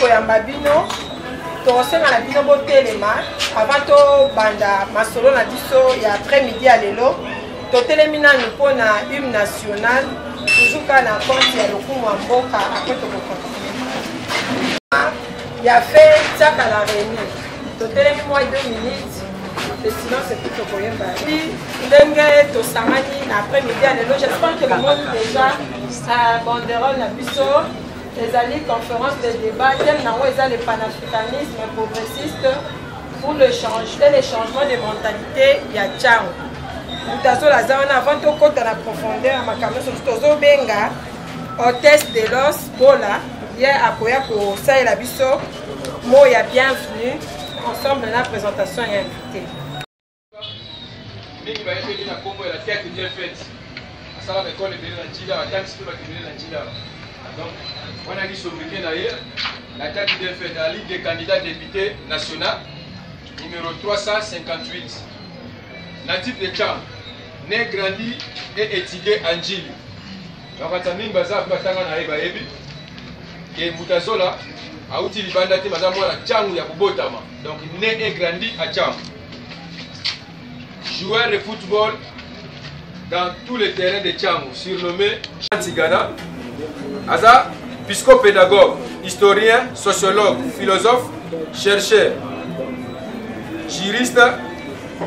koyamba bino tokosenga na bino botelema avant tobanda masolo na biso ya après-midi ya lelo totelemi nanu mpona hymne national toujours kaka na compte ya lokumu ya mboka apres tokokontinue ya fe tiaka la réunion totelemi mwa 2 minutes le silence epi tokoyemba ndenge tosangani na après-midi ya lelo. J'espère que le monde déjà banderole na biso ezali conférence de débat thème nango eza le panafricanisme progressiste pour le changement de mentalité ya Tchango. Mutazola za wana avant tokota na profondeur ya makambo nyonso tozobenga hôtesse de los Bola ye akoya kosalela biso mo ya bienvenue ensemble na présentation ya invité. Mingi bayebi na kombo ya tête bien faite. Asala ba école de la Njila, ataki pe ba kemele na Njila. Donc on a dit sobriquet d'ailleurs la tête bien faite à la liste des candidats députés national numéro 358. Natif de Tchad, né, grandi et étudié en Njili. Donc Atamin Baza Batanga na Eba Ebi. Et Mutazola a outil libanda te madame la Tchangu ya Kubotama. Donc né et grandi à Tchad. Joueur de football dans tous les terrains de Tchangu, surnommé Tigana. Aza, psychopédagogue, historien, sociologue, philosophe, chercheur, juriste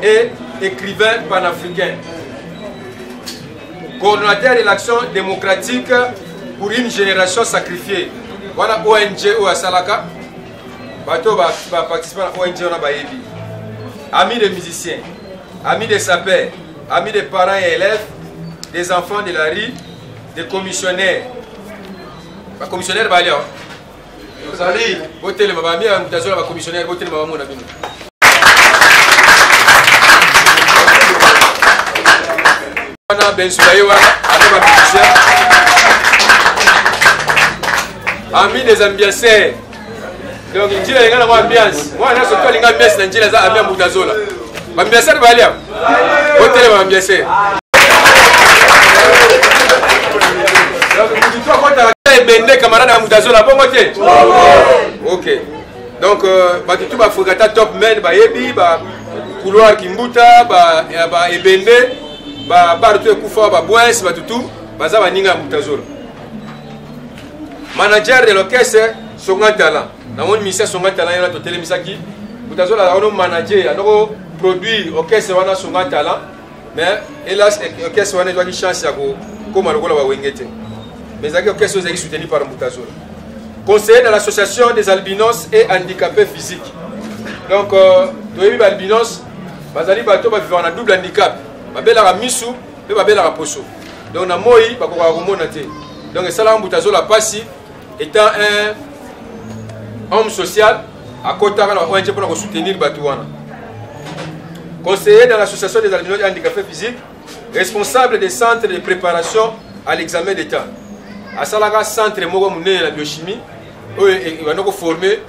et écrivain panafricain. Coordonnateur de l'action démocratique pour une génération sacrifiée. Voilà ONG ou Asalaka. Bato va participer à ONG on a baébi. Amis des musiciens, amis des sapeurs, amis des parents et élèves, des enfants de la rue, des commissionnaires. Les commissionnaires, vous allez voter les mamans, les commissionnaires, voter les mamans. Amis des ambianceurs. Donc, il y a une ambiance. Moi, je suis une ambiance dans les ambiances Moutazola. Ambianceur, vous allez voter les ambianceurs. Bende camarade à Moutazola, bon côté. Ok. Donc, tout va frégata top men, ba yebi, ba couloir Kimbuta, ba ebende, ba tout kufa, ba bois, ba tout, ba za baninga Moutazola. Manager de l'orchestre, Songa Talent. Dans mon ministère Songa Talent, il y a tout télémisaki. Moutazola a un manager, a un produit orchestre wana Songa Talent, mais hélas, l'orchestre wana doit une chance à go, comme à l'ogola ba wengete. Mais il y a quelque chose qui est soutenu par Moutazola. Conseiller de l'association des albinos et handicapés physiques. Donc, les albinos, ils vivent en double handicap. Ils vivent misu et ils vivent poso. Donc, na moi, ils vivent. Donc, ça, Moutazola Passi étant un homme social, à côté de l'ONG pour soutenir Batouana. Conseiller de l'association des albinos et handicapés physiques, responsable des centres de préparation à l'examen d'État. À Salaga centre moko munene la biochimie il va nous former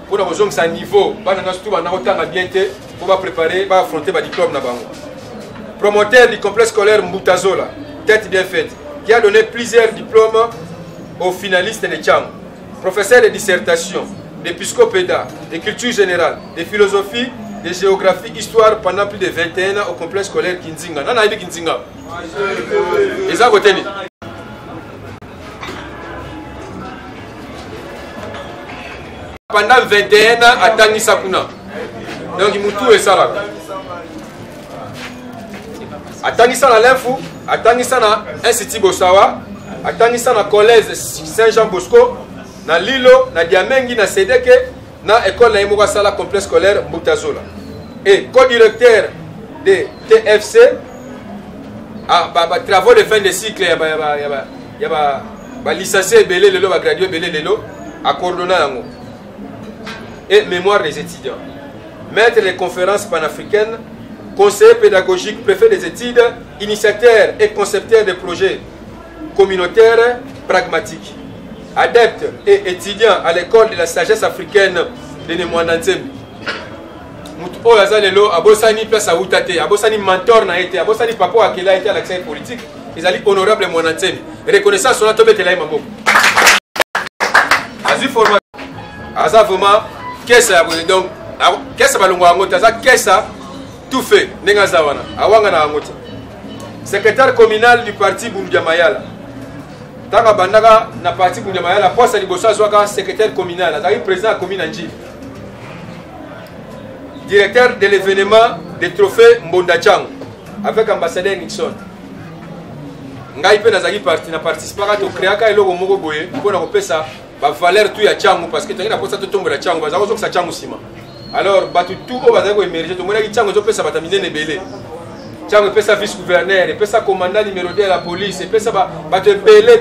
pour avoir un niveau bana surtout bana otanga bien pour va préparer va affronter ba diplôme na bango. Promoteur du complexe scolaire Moutazola, tête bien faite, qui a donné plusieurs diplômes aux finalistes de Tchang. Professeur de dissertation, de psychopéda, de culture générale, de philosophie, de géographie, histoire pendant plus de 21 ans au complexe scolaire Kinzinga. Nana ibi Kinzinga. Eza koteni. Pendant 21 ans à Tangi Sakuna. Donc il moutou et ça. À Tangi Sana l'info, à Tangi Sana Institut Bosawa, à Tangi Sana collège Saint-Jean Bosco, na Lilo, na Diamengi, na Sedeke, na école na Imoga Sala complexe scolaire Moutazola. Et co-directeur de TFC, à travaux de fin de cycle, il y a licencié Belé Lelo, gradué Belé Lelo, à coordonner l'ango. Et mémoire des étudiants. Maître des conférences panafricaines, conseiller pédagogique, préfet des études, initiateur et concepteur de projets communautaires pragmatiques. Adepte et étudiant à l'école de la sagesse africaine de Nemwananzembi. Moutou Azalelo, Abosani place à Outate, Abosani mentor na été, Abosani papa à a été à l'accès politique, ils allaient honorable Mwananzembi. Reconnaissance, on a tombé là, Mambo. Azu formation. aza vraiment kesa donc kesa balongo yango te aza kesa tout fait ndenge aza wana awanga na yango te. Secrétaire communal du parti Bundia Mayala tanga bandaka na parti Bundia Mayala poste liboso azwaka secrétaire communal azali président ya commune Njili, directeur de l'événement des trophées Mbonda Chango avec ambassadeur Nixon. Ngai pe nazali parti na participaka to créaka eloko moko boye mpona kopesa ba valeur tout ya Chango parce que tengena posa to tombola Chango bazako zo sa Chango sima. Alors batu tout o bazako émerger to mona ki Chango zo pesa batamine nebele. Chango pesa vice gouverneur, pesa commandant numéro 2 de la police, pesa batu belé.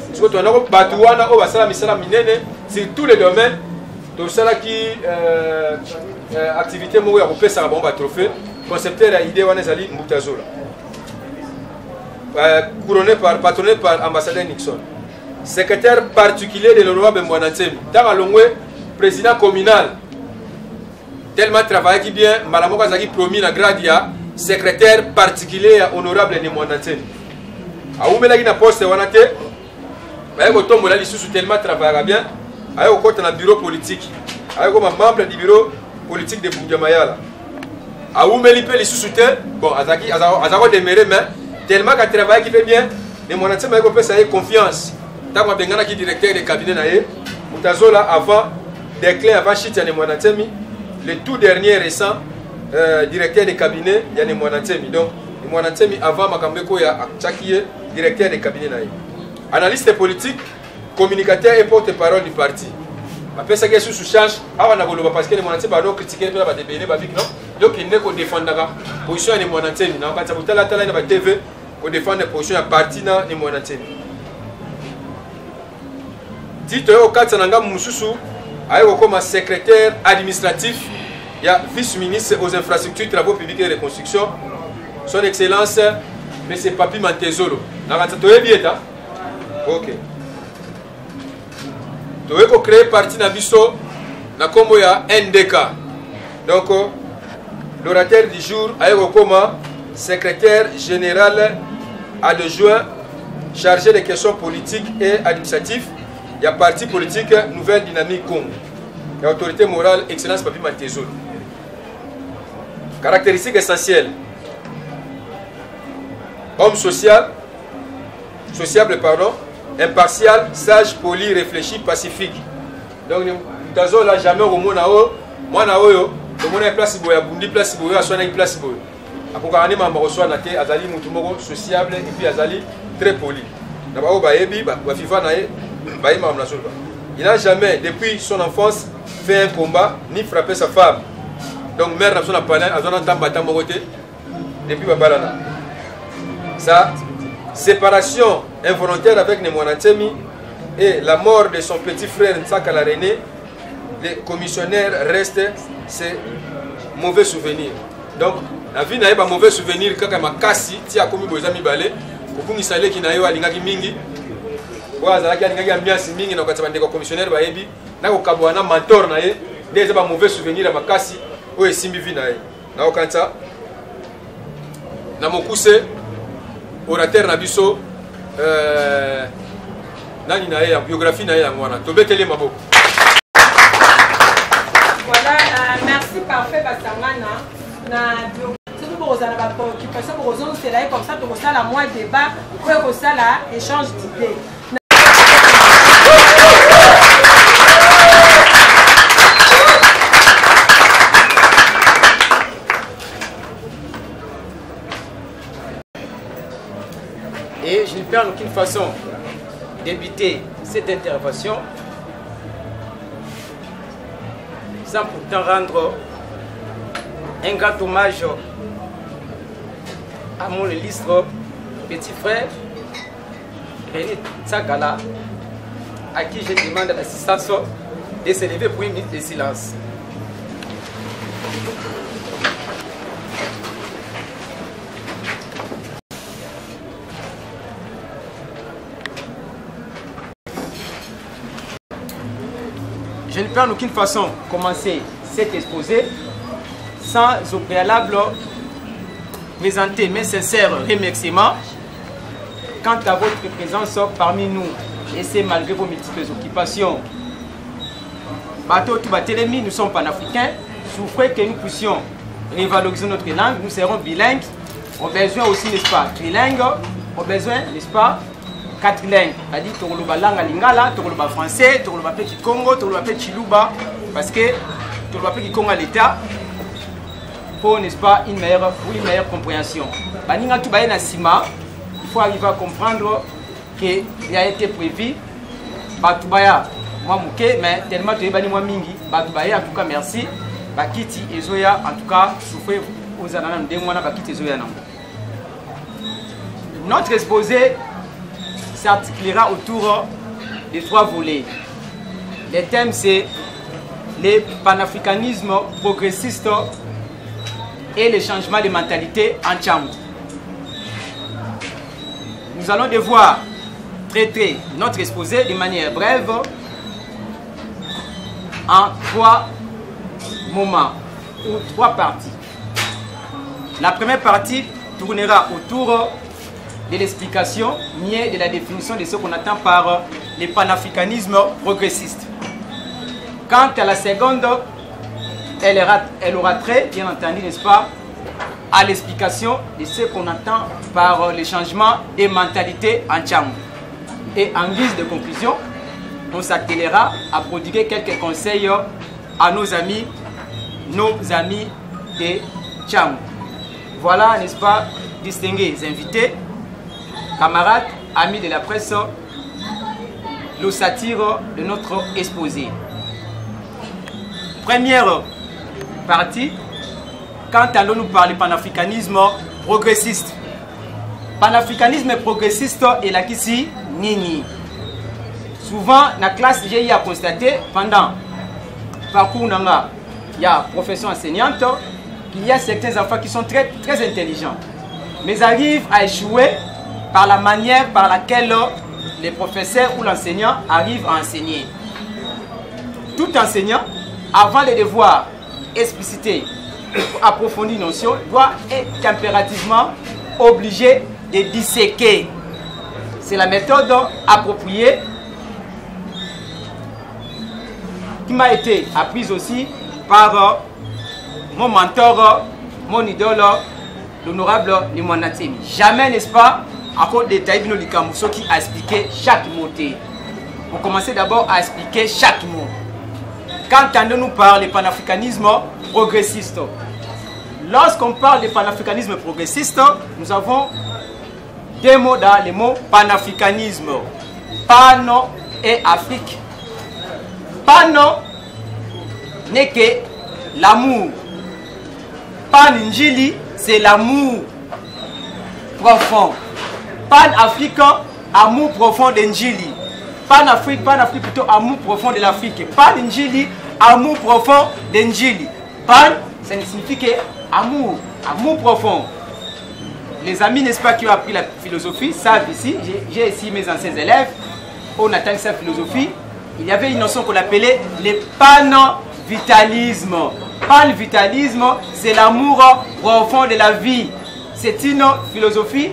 Parce que to na ko batu wana o basala misala minene sur tous les domaines. To sala ki activité moko ya kopesa ba bomba trophée. Concepteur a idée wana zali Mbutazola. Patronné par ambassadeur Nixon. Secrétaire particulier de l'honorable Mbouanatsemi. Dans Longwe, président communal. Tellement travaillé qui bien, Malamoka Zaki promis la gradia, secrétaire particulier à honorable Mbouanatsemi. A Oumelagi na poste wanate, mais au tombe là, il sous tellement travaillé bien, a au côté dans bureau politique, a comme membre du bureau politique de Bundia Mayala. A Oumeli peut les sous-soutenir, bon, Azaki demeuré, mais tellement qu'à travailler qui fait bien, les Mbouanatsemi ont fait confiance. Tant que Bengana qui directeur de cabinet naé, Mbutazola avant déclin avant Chita Mbouanatsemi, le tout dernier récent directeur de cabinet il y a Mbouanatsemi. Donc Mbouanatsemi avant Makambeko ya Tchakiye directeur de cabinet naé. Analyste politique, communicateur et porte-parole du parti. Après ça qui est sous charge, avant na boloba parce que les Mbouanatsemi ba do critiquer pe ba débélé ba big non. Donc il n'est qu'on défendra position de Mbouanatsemi. Na quand ça butala tala na ba TV qu'on défendre position à parti na Mbouanatsemi. Tito au Katsananga Moussousou comme secrétaire administratif, il y a vice-ministre aux infrastructures, travaux publics et reconstruction, son excellence M. Papi Mantezolo. Ok. Tu veux créer parti Nabiso, na combo ya NDK. Donc, l'orateur du jour comme secrétaire général adjoint chargé des questions politiques et administratives. Il y a parti politique Nouvelle Dynamique Congo. Il y a autorité morale, excellence Papi Mantezolo. Caractéristiques essentielles. Homme sociable, impartial, sage, poli, réfléchi, pacifique. Donc, Mutazola n'a jamais au monde moi na oyo, le monde est place boya, bundi place boya, soit une place boya. Akokani mamba reçoit na te, azali mutumoko sociable et puis azali très poli. D'abord baebi, ba fifa nae. Il n'a jamais, depuis son enfance, fait un combat ni frappé sa femme. Donc, mère n'a pas parlé, elle a un depuis Babalana. Sa séparation involontaire avec Mbouanatsemi et la mort de son petit frère Ntsakala René, les commissionnaires restent ces mauvais souvenirs. Donc, la vie n'a pas mauvais souvenir quand ma kasi, si a commis Bozami Balé, pour qu'il s'allait qu'il n'a eu à l'ingaki mingi. Azalaki alingi ambiance mingi na kokatsa bandeko commissionnaire bayebi na kokabwana mentor na ye ndeza ba mauvais souvenir ya makasi oyo esimbi vi na ye na kokantsa na mokuse orateur na biso nani na ye ya biographie na ye yango wana tobetele maboko. Voilà, merci parfait Basangana na biographie pour aux ana préoccupation pour aux c'est là comme ça pour ça la moins débat pour ça la échange d'idées. Et je ne peux en aucune façon d'éviter cette intervention sans pourtant rendre un grand hommage à mon illustre petit frère René Ntsakala, à qui je demande l'assistance de se lever pour une minute de silence. Je ne peux en aucune façon commencer cet exposé sans au préalable présenter mes sincères remerciements quant à votre présence parmi nous, et c'est malgré vos multiples occupations. bateau tout batelemi, nous sommes panafricains, souffrez que nous puissions revaloriser notre langue, nous serons bilingues, on a besoin aussi, n'est-ce pas, trilingue, on a besoin, n'est-ce pas, quadrilingue, c'est-à-dire tokoloba langue lingala, tokoloba français, tokoloba pe Kikongo, tokoloba pe Chiluba, parce que tokoloba pe Kikongo à l'État, pour, n'est-ce pas, une meilleure compréhension. Baninga tout baye na sima, il faut arriver à comprendre qu'il a été prévu, batubaya, moi mouké, mais tellement tu es bani moi mingi, batubaya, en tout cas merci, bakiti ezoya, en tout cas, souffrez aux ananam de moi na bakiti ezoya nango. Notre exposé s'articulera autour de 3 volets. Les thèmes c'est le panafricanisme progressiste et le changement de mentalité en Tchambou. Nous allons devoir traiter notre exposé de manière brève en 3 moments ou 3 parties. La première partie tournera autour de l'explication niée de la définition de ce qu'on attend par le panafricanisme progressiste. Quant à la seconde, elle aura trait, bien entendu, n'est-ce pas, à l'explication de ce qu'on entend par le changement des mentalités en Tchambou. Et en guise de conclusion, on s'attellera à prodiguer quelques conseils à nos amis de Tchambou. Voilà, n'est-ce pas, distingués invités, camarades, amis de la presse, l'ossature de notre exposé. Première partie, quand allons-nous parler panafricanisme progressiste? Panafricanisme progressiste est là qu'ici, nini. Souvent, dans la classe, j'ai eu à constater, pendant le parcours, il y a profession enseignante, qu'il y a certains enfants qui sont très intelligents, mais arrivent à échouer par la manière par laquelle les professeurs ou l'enseignant arrivent à enseigner. Tout enseignant, avant de devoir expliciter, approfondir une notion, doit être impérativement obligé de disséquer. C'est la méthode appropriée qui m'a été apprise aussi par mon mentor, mon idole, l'honorable Limonatimi. Jamais, n'est-ce pas, à cause des Taïbino Likamousso qui a expliqué chaque mot. On commençait d'abord à expliquer chaque mot. Quand nous parlons de panafricanisme progressiste, lorsqu'on parle de panafricanisme progressiste, nous avons 2 mots dans le mot panafricanisme. Pan et Afrique. Pan n'est que l'amour. Pan-Njili, c'est l'amour profond. Pan-Africain, amour profond d'Njili. Pan-Afrique plutôt amour profond de l'Afrique. Pan-Njili, amour profond d'Njili. Pan, ça signifie que amour profond. Les amis, n'est-ce pas, qui ont appris la philosophie, savent ici, j'ai ici mes anciens élèves, on attend cette philosophie, il y avait une notion qu'on appelait le pan-vitalisme. Pan-vitalisme, c'est l'amour profond de la vie. C'est une philosophie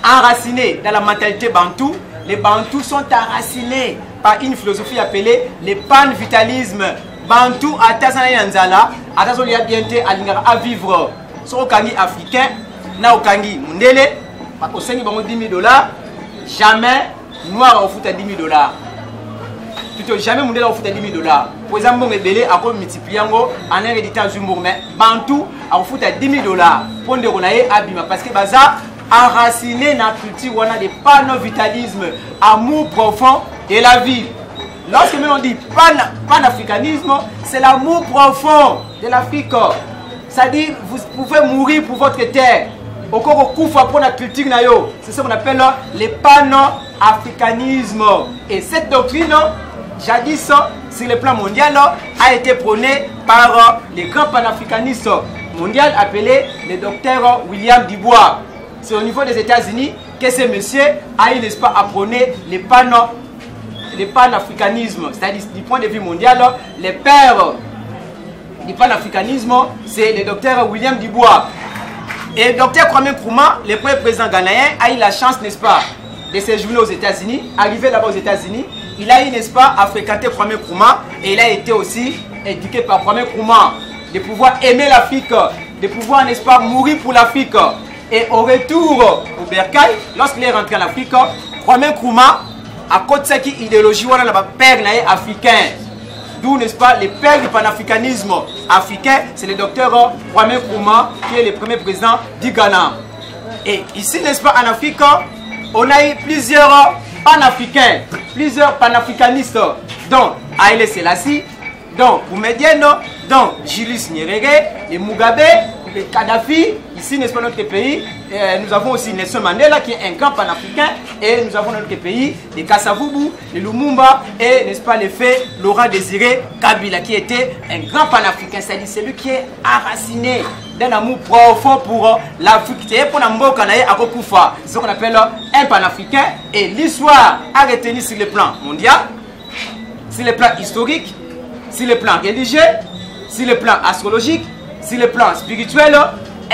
enracinée dans la mentalité bantou. Les bantous sont enracinés par une philosophie appelée le pan-vitalisme. Bantou, atazana yanzala, atazoli abiente alingara à vivre. Sur Okangi africain, na Okangi mundele, au 5 $10 000, jamais noir au foot à $10 000. Plutôt jamais mundele au foot à $10 000. Pour exemple, on est belé à quoi multipliango en un éditeur Zumbour, mais Bantou au foot à $10 000. Pour de renailler abima parce que baza enraciné dans la culture, on a des pan-vitalisme, amour profond de la vie. Lorsque on dit panafricanisme, c'est l'amour profond de l'Afrique. C'est-à-dire, vous pouvez mourir pour votre terre. Au cours pour la culture, c'est ce qu'on appelle le panafricanisme. Et cette doctrine, jadis, sur le plan mondial, a été prônée par les grands panafricanistes mondiaux appelés le docteur William Dubois. C'est au niveau des États-Unis que ce monsieur a eu, n'est-ce pas, à prôner le panafricanisme. C'est-à-dire, du point de vue mondial, les pères du panafricanisme, c'est le docteur William Dubois. Et le docteur Kwame Nkrumah, le premier président ghanéen, a eu la chance, n'est-ce pas, de séjourner aux États-Unis. Arrivé là-bas aux États-Unis, il a eu, n'est-ce pas, à fréquenter Kwame Nkrumah et il a été aussi éduqué par Kwame Nkrumah de pouvoir aimer l'Afrique, de pouvoir, n'est-ce pas, mourir pour l'Afrique. Et au retour au Bercail, lorsqu'il est rentré en Afrique, Kwame Nkrumah, à côté de cette idéologie, on a le père africain. D'où, n'est-ce pas, le père du panafricanisme africain, c'est le docteur Kwame Nkrumah, qui est le premier président du Ghana. Et ici, n'est-ce pas, en Afrique, on a eu plusieurs panafricains, plusieurs panafricanistes, dont Haïlé Selassie, dont Oumedienne, dont Julius Nyerere, et Mugabe, et Kadhafi. Ici, n'est-ce pas, notre pays, nous avons aussi Nelson Mandela qui est un grand panafricain, et nous avons notre pays, les Kasavubu, les Lumumba, et n'est-ce pas, le fait Laurent Désiré Kabila qui était un grand panafricain, c'est-à-dire celui qui est enraciné d'un amour profond pour l'Afrique. C'est pour ce qu'on appelle un panafricain, et l'histoire a retenu sur le plan mondial, sur le plan historique, sur le plan religieux, sur le plan astrologique, sur le plan spirituel,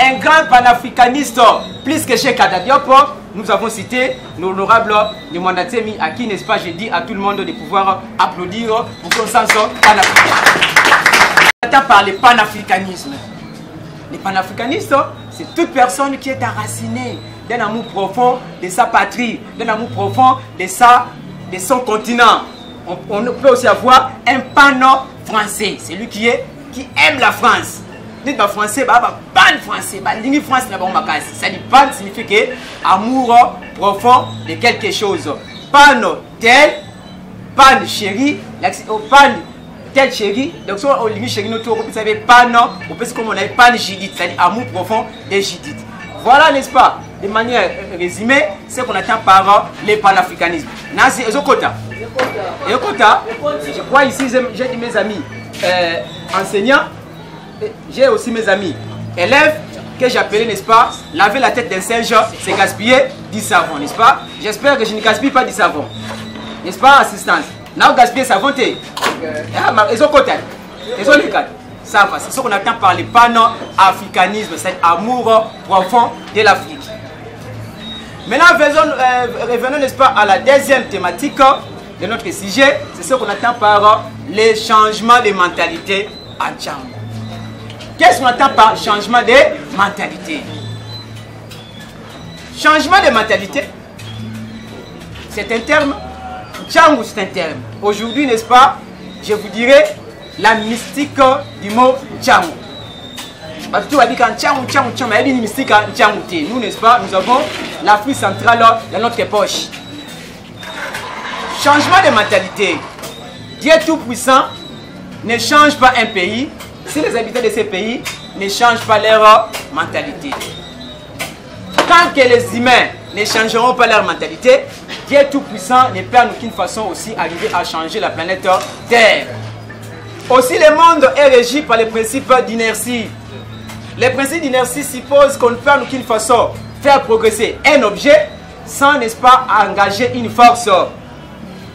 un grand panafricaniste, plus que chez Kada Diop, nous avons cité l'honorable Nimwanda Temi, à qui, n'est-ce pas, j'ai dit à tout le monde de pouvoir applaudir pour son sens panafricain. On par le panafricanisme. Le panafricanisme, c'est toute personne qui est enracinée d'un amour profond de sa patrie, d'un amour profond de son continent. On peut aussi avoir un pan-français, c'est lui qui aime la France. Dites pas français, pan français, ligne France là-bas, ça dit pan signifie que amour profond de quelque chose. Pan tel, pan chéri, pan tel chéri, donc soit on ligne chéri notre vous savez pan, on peut comme on a pan Judith, c'est-à-dire amour profond de Judith. Voilà, n'est-ce pas, de manière résumée, ce qu'on attend par le panafricanisme. Nancy Ezokota. Je crois ici, j'ai mes amis enseignants, j'ai aussi mes amis élèves que j'appelais, n'est-ce pas, laver la tête d'un singe, c'est gaspiller du savon, n'est-ce pas? J'espère que je ne gaspille pas du savon, n'est-ce pas, assistance? N'a gaspillé savon, ça va, c'est ce qu'on attend par le pan-africanisme, cet amour profond de l'Afrique. Maintenant, revenons, n'est-ce pas, à la deuxième thématique de notre sujet, c'est ce qu'on attend par les changements de mentalité à Tchangou. Qu'est-ce qu'on attend par changement de mentalité? Changement de mentalité, c'est un terme, Tchangou c'est un terme. Aujourd'hui, n'est-ce pas, je vous dirais la mystique du mot Tchangou. Parce que tu vas dire quand Tchangou, il y a une mystique à Tchangou. Nous, n'est-ce pas, nous avons l'Afrique centrale dans notre poche. Changement de mentalité. Dieu Tout-Puissant ne change pas un pays si les habitants de ces pays ne changent pas leur mentalité. Tant que les humains ne changeront pas leur mentalité, Dieu Tout-Puissant ne peut en aucune façon aussi arriver à changer la planète Terre. Aussi, le monde est régi par les principes d'inertie. Les principes d'inertie supposent qu'on ne peut en aucune façon faire progresser un objet sans, n'est-ce pas, engager une force.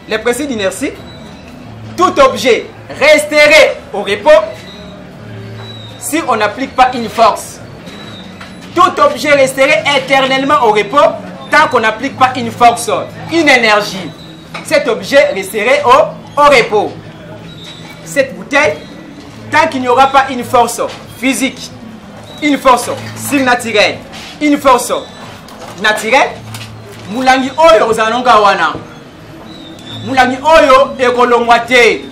Les principes d'inertie, tout objet resterait au repos si on n'applique pas une force. Tout objet resterait éternellement au repos tant qu'on n'applique pas une force, une énergie. Cet objet resterait au repos. Cette bouteille, tant qu'il n'y aura pas une force physique, une force surnaturelle, une force naturelle, Moulangi Oyo Zanonga Wana. Moulangi Oyo Ekolongwate.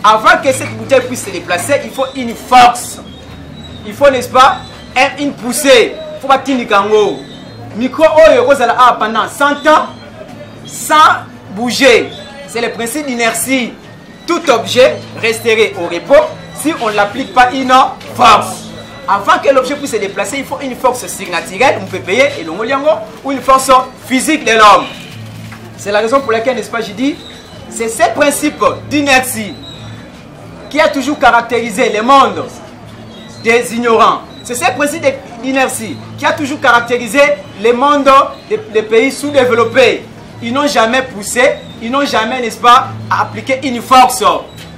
Avant que cette bouteille puisse se déplacer, il faut une force. Il faut, n'est-ce pas, une poussée. Il faut pas tinikango. Micro Oyo Kozala pendant 100 ans sans bouger. C'est le principe d'inertie. Tout objet resterait au repos si on n'applique pas une force. Avant que l'objet puisse se déplacer, il faut une force surnaturelle, on peut payer, et ou une force physique de l'homme. C'est la raison pour laquelle, n'est-ce pas, je dis, c'est ce principe d'inertie qui a toujours caractérisé le monde des ignorants. C'est ce principe d'inertie qui a toujours caractérisé le monde des pays sous-développés. Ils n'ont jamais poussé, ils n'ont jamais, n'est-ce pas, appliqué une force.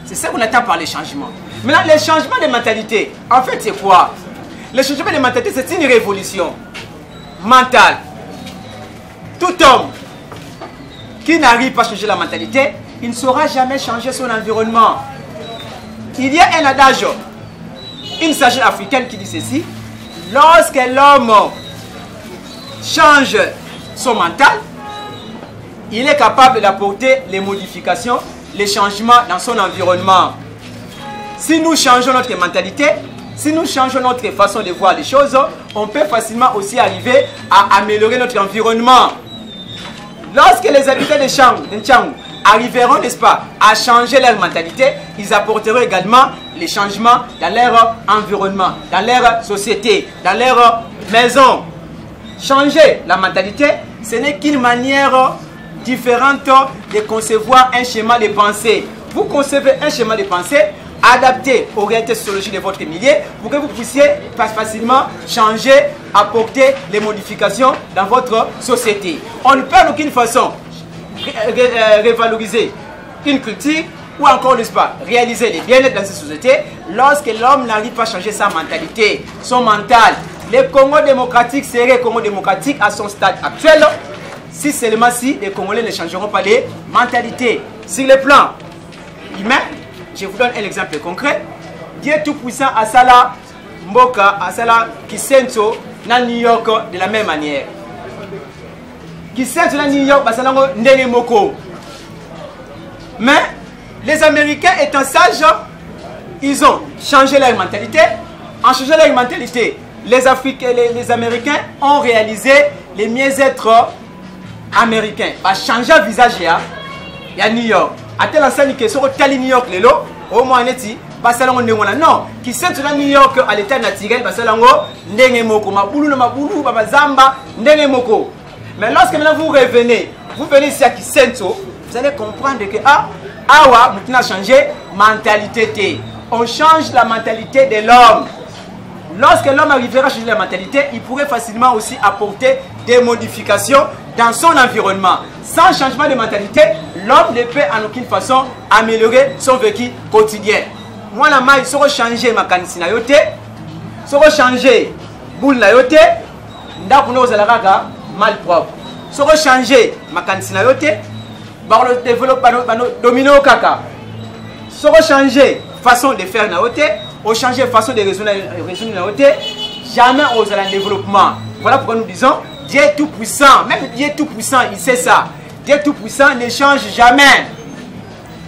C'est ça qu'on attend par les changements. Maintenant, les changements de mentalité, en fait, c'est quoi? Le changement de mentalité, c'est une révolution mentale. Tout homme qui n'arrive pas à changer la mentalité, il ne saura jamais changer son environnement. Il y a un adage, une sagesse africaine qui dit ceci: lorsque l'homme change son mental, il est capable d'apporter les modifications, les changements dans son environnement. Si nous changeons notre mentalité, si nous changeons notre façon de voir les choses, on peut facilement aussi arriver à améliorer notre environnement. Lorsque les habitants de Ntchangou arriveront, n'est-ce pas, à changer leur mentalité, ils apporteront également les changements dans leur environnement, dans leur société, dans leur maison. Changer la mentalité, ce n'est qu'une manière différente de concevoir un schéma de pensée. Vous concevez un schéma de pensée adapté aux réalités sociologiques de votre milieu pour que vous puissiez facilement changer, apporter les modifications dans votre société. On ne peut en aucune façon revaloriser une culture ou encore, n'est-ce pas, réaliser les bien-être dans cette société lorsque l'homme n'arrive pas à changer sa mentalité, son mental. Le Congo démocratique serait Congo démocratique à son stade actuel si seulement si les Congolais ne changeront pas les mentalités. Sur le plan humain, je vous donne un exemple concret. Dieu Tout-Puissant à Sala Mboka, à Sala Kisenso, dans New York de la même manière. Kisenso dans New York, Basalango Ndenemoko. Mais les Américains étant sages, ils ont changé leur mentalité. En changeant leur mentalité, les Américains ont réalisé les mieux-être américains. Bah, changer le visage à New York. À tel enseigne que sur Tali New York, au moins neti, basalango ndengona non, qui sent dans New York à l'état naturel, basalango ndengemoko, mabulu na mabulu, babazamba ndengemoko. Mais lorsque maintenant vous revenez, vous venez ici à Kisento, vous allez comprendre que awa, maintenant changé mentalité. On change la mentalité de l'homme. Lorsque l'homme arrivera à changer la mentalité, il pourrait facilement aussi apporter des modifications dans son environnement. Sans changement de mentalité, l'homme ne peut en aucune façon améliorer son vécu quotidien. Moi, la maille, si je change ma canisse, si je change boule, mal propre. Si je change ma canisse, je développe domino kaka. Si je change façon de faire, on change façon de raisonner, jamais on a un développement. Voilà pourquoi nous disons Dieu Tout-Puissant, même Dieu Tout-Puissant, il sait ça. Dieu Tout-Puissant ne change jamais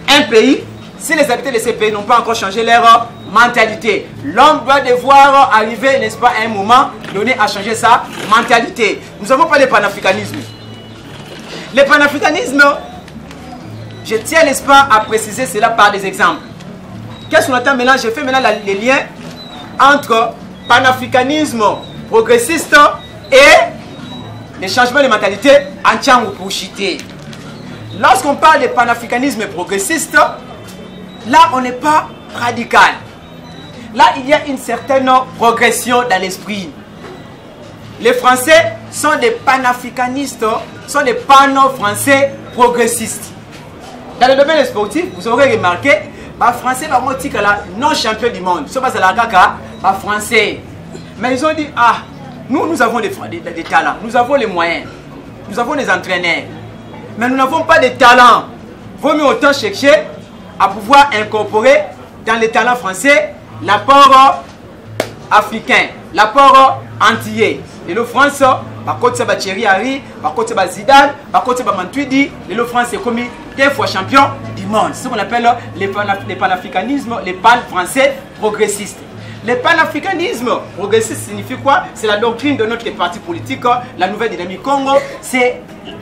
un pays si les habitants de ce pays n'ont pas encore changé leur mentalité. L'homme doit devoir arriver, n'est-ce pas, à un moment donné à changer sa mentalité. Nous n'avons pas le panafricanisme. Le panafricanisme, je tiens, n'est-ce pas, à préciser cela par des exemples. Qu'est-ce qu'on attend maintenant? Je fais maintenant les liens entre panafricanisme progressiste et les changements de mentalité en Ntchangou pour chiter. Lorsqu'on parle de panafricanisme progressiste, là on n'est pas radical. Là il y a une certaine progression dans l'esprit. Les Français sont des panafricanistes, sont des pano-français progressistes. Dans le domaine sportif, vous aurez remarqué, les Français sont non champions du monde. Ce n'est pas les Français. Mais ils ont dit, nous avons des talents, nous avons les moyens, nous avons des entraîneurs. Mais nous n'avons pas de talent. Vaut mieux autant chercher à pouvoir incorporer dans les talents français l'apport africain, l'apport antillais. Et le France, par contre, c'est Thierry Henry, par contre, c'est Zidane, par contre, c'est Matuidi. Et le France est commis 2 fois champion du monde. C'est ce qu'on appelle les panafricanismes, les pan-français progressistes. Le panafricanisme progressiste signifie quoi? C'est la doctrine de notre parti politique, la Nouvelle Dynamique Congo. C'est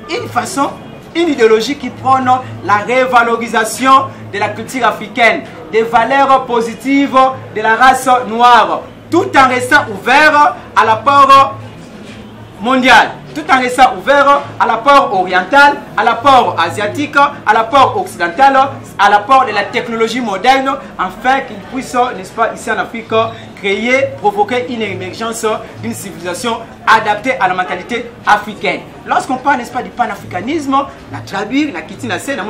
une façon, une idéologie qui prône la révalorisation de la culture africaine, des valeurs positives de la race noire, tout en restant ouvert à l'apport mondial, tout en restant ouvert à l'apport oriental, à l'apport asiatique, à l'apport occidental, à l'apport de la technologie moderne, afin qu'il puisse, n'est-ce pas, ici en Afrique, créer, provoquer une émergence d'une civilisation adaptée à la mentalité africaine. Lorsqu'on parle, n'est-ce pas, du panafricanisme, la traduire, la quitter la scène,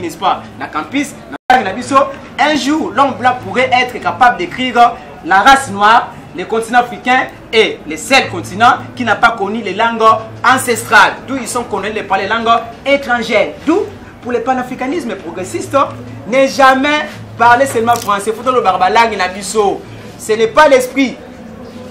n'est-ce pas, la campus, un jour, l'homme blanc pourrait être capable d'écrire la race noire le continent africain est le seul continent qui n'a pas connu les langues ancestrales. D'où ils sont connus par les langues étrangères. D'où, pour le panafricanisme progressiste, ne jamais parler seulement français. Il faut le barbalang et la bisso. Ce n'est pas l'esprit,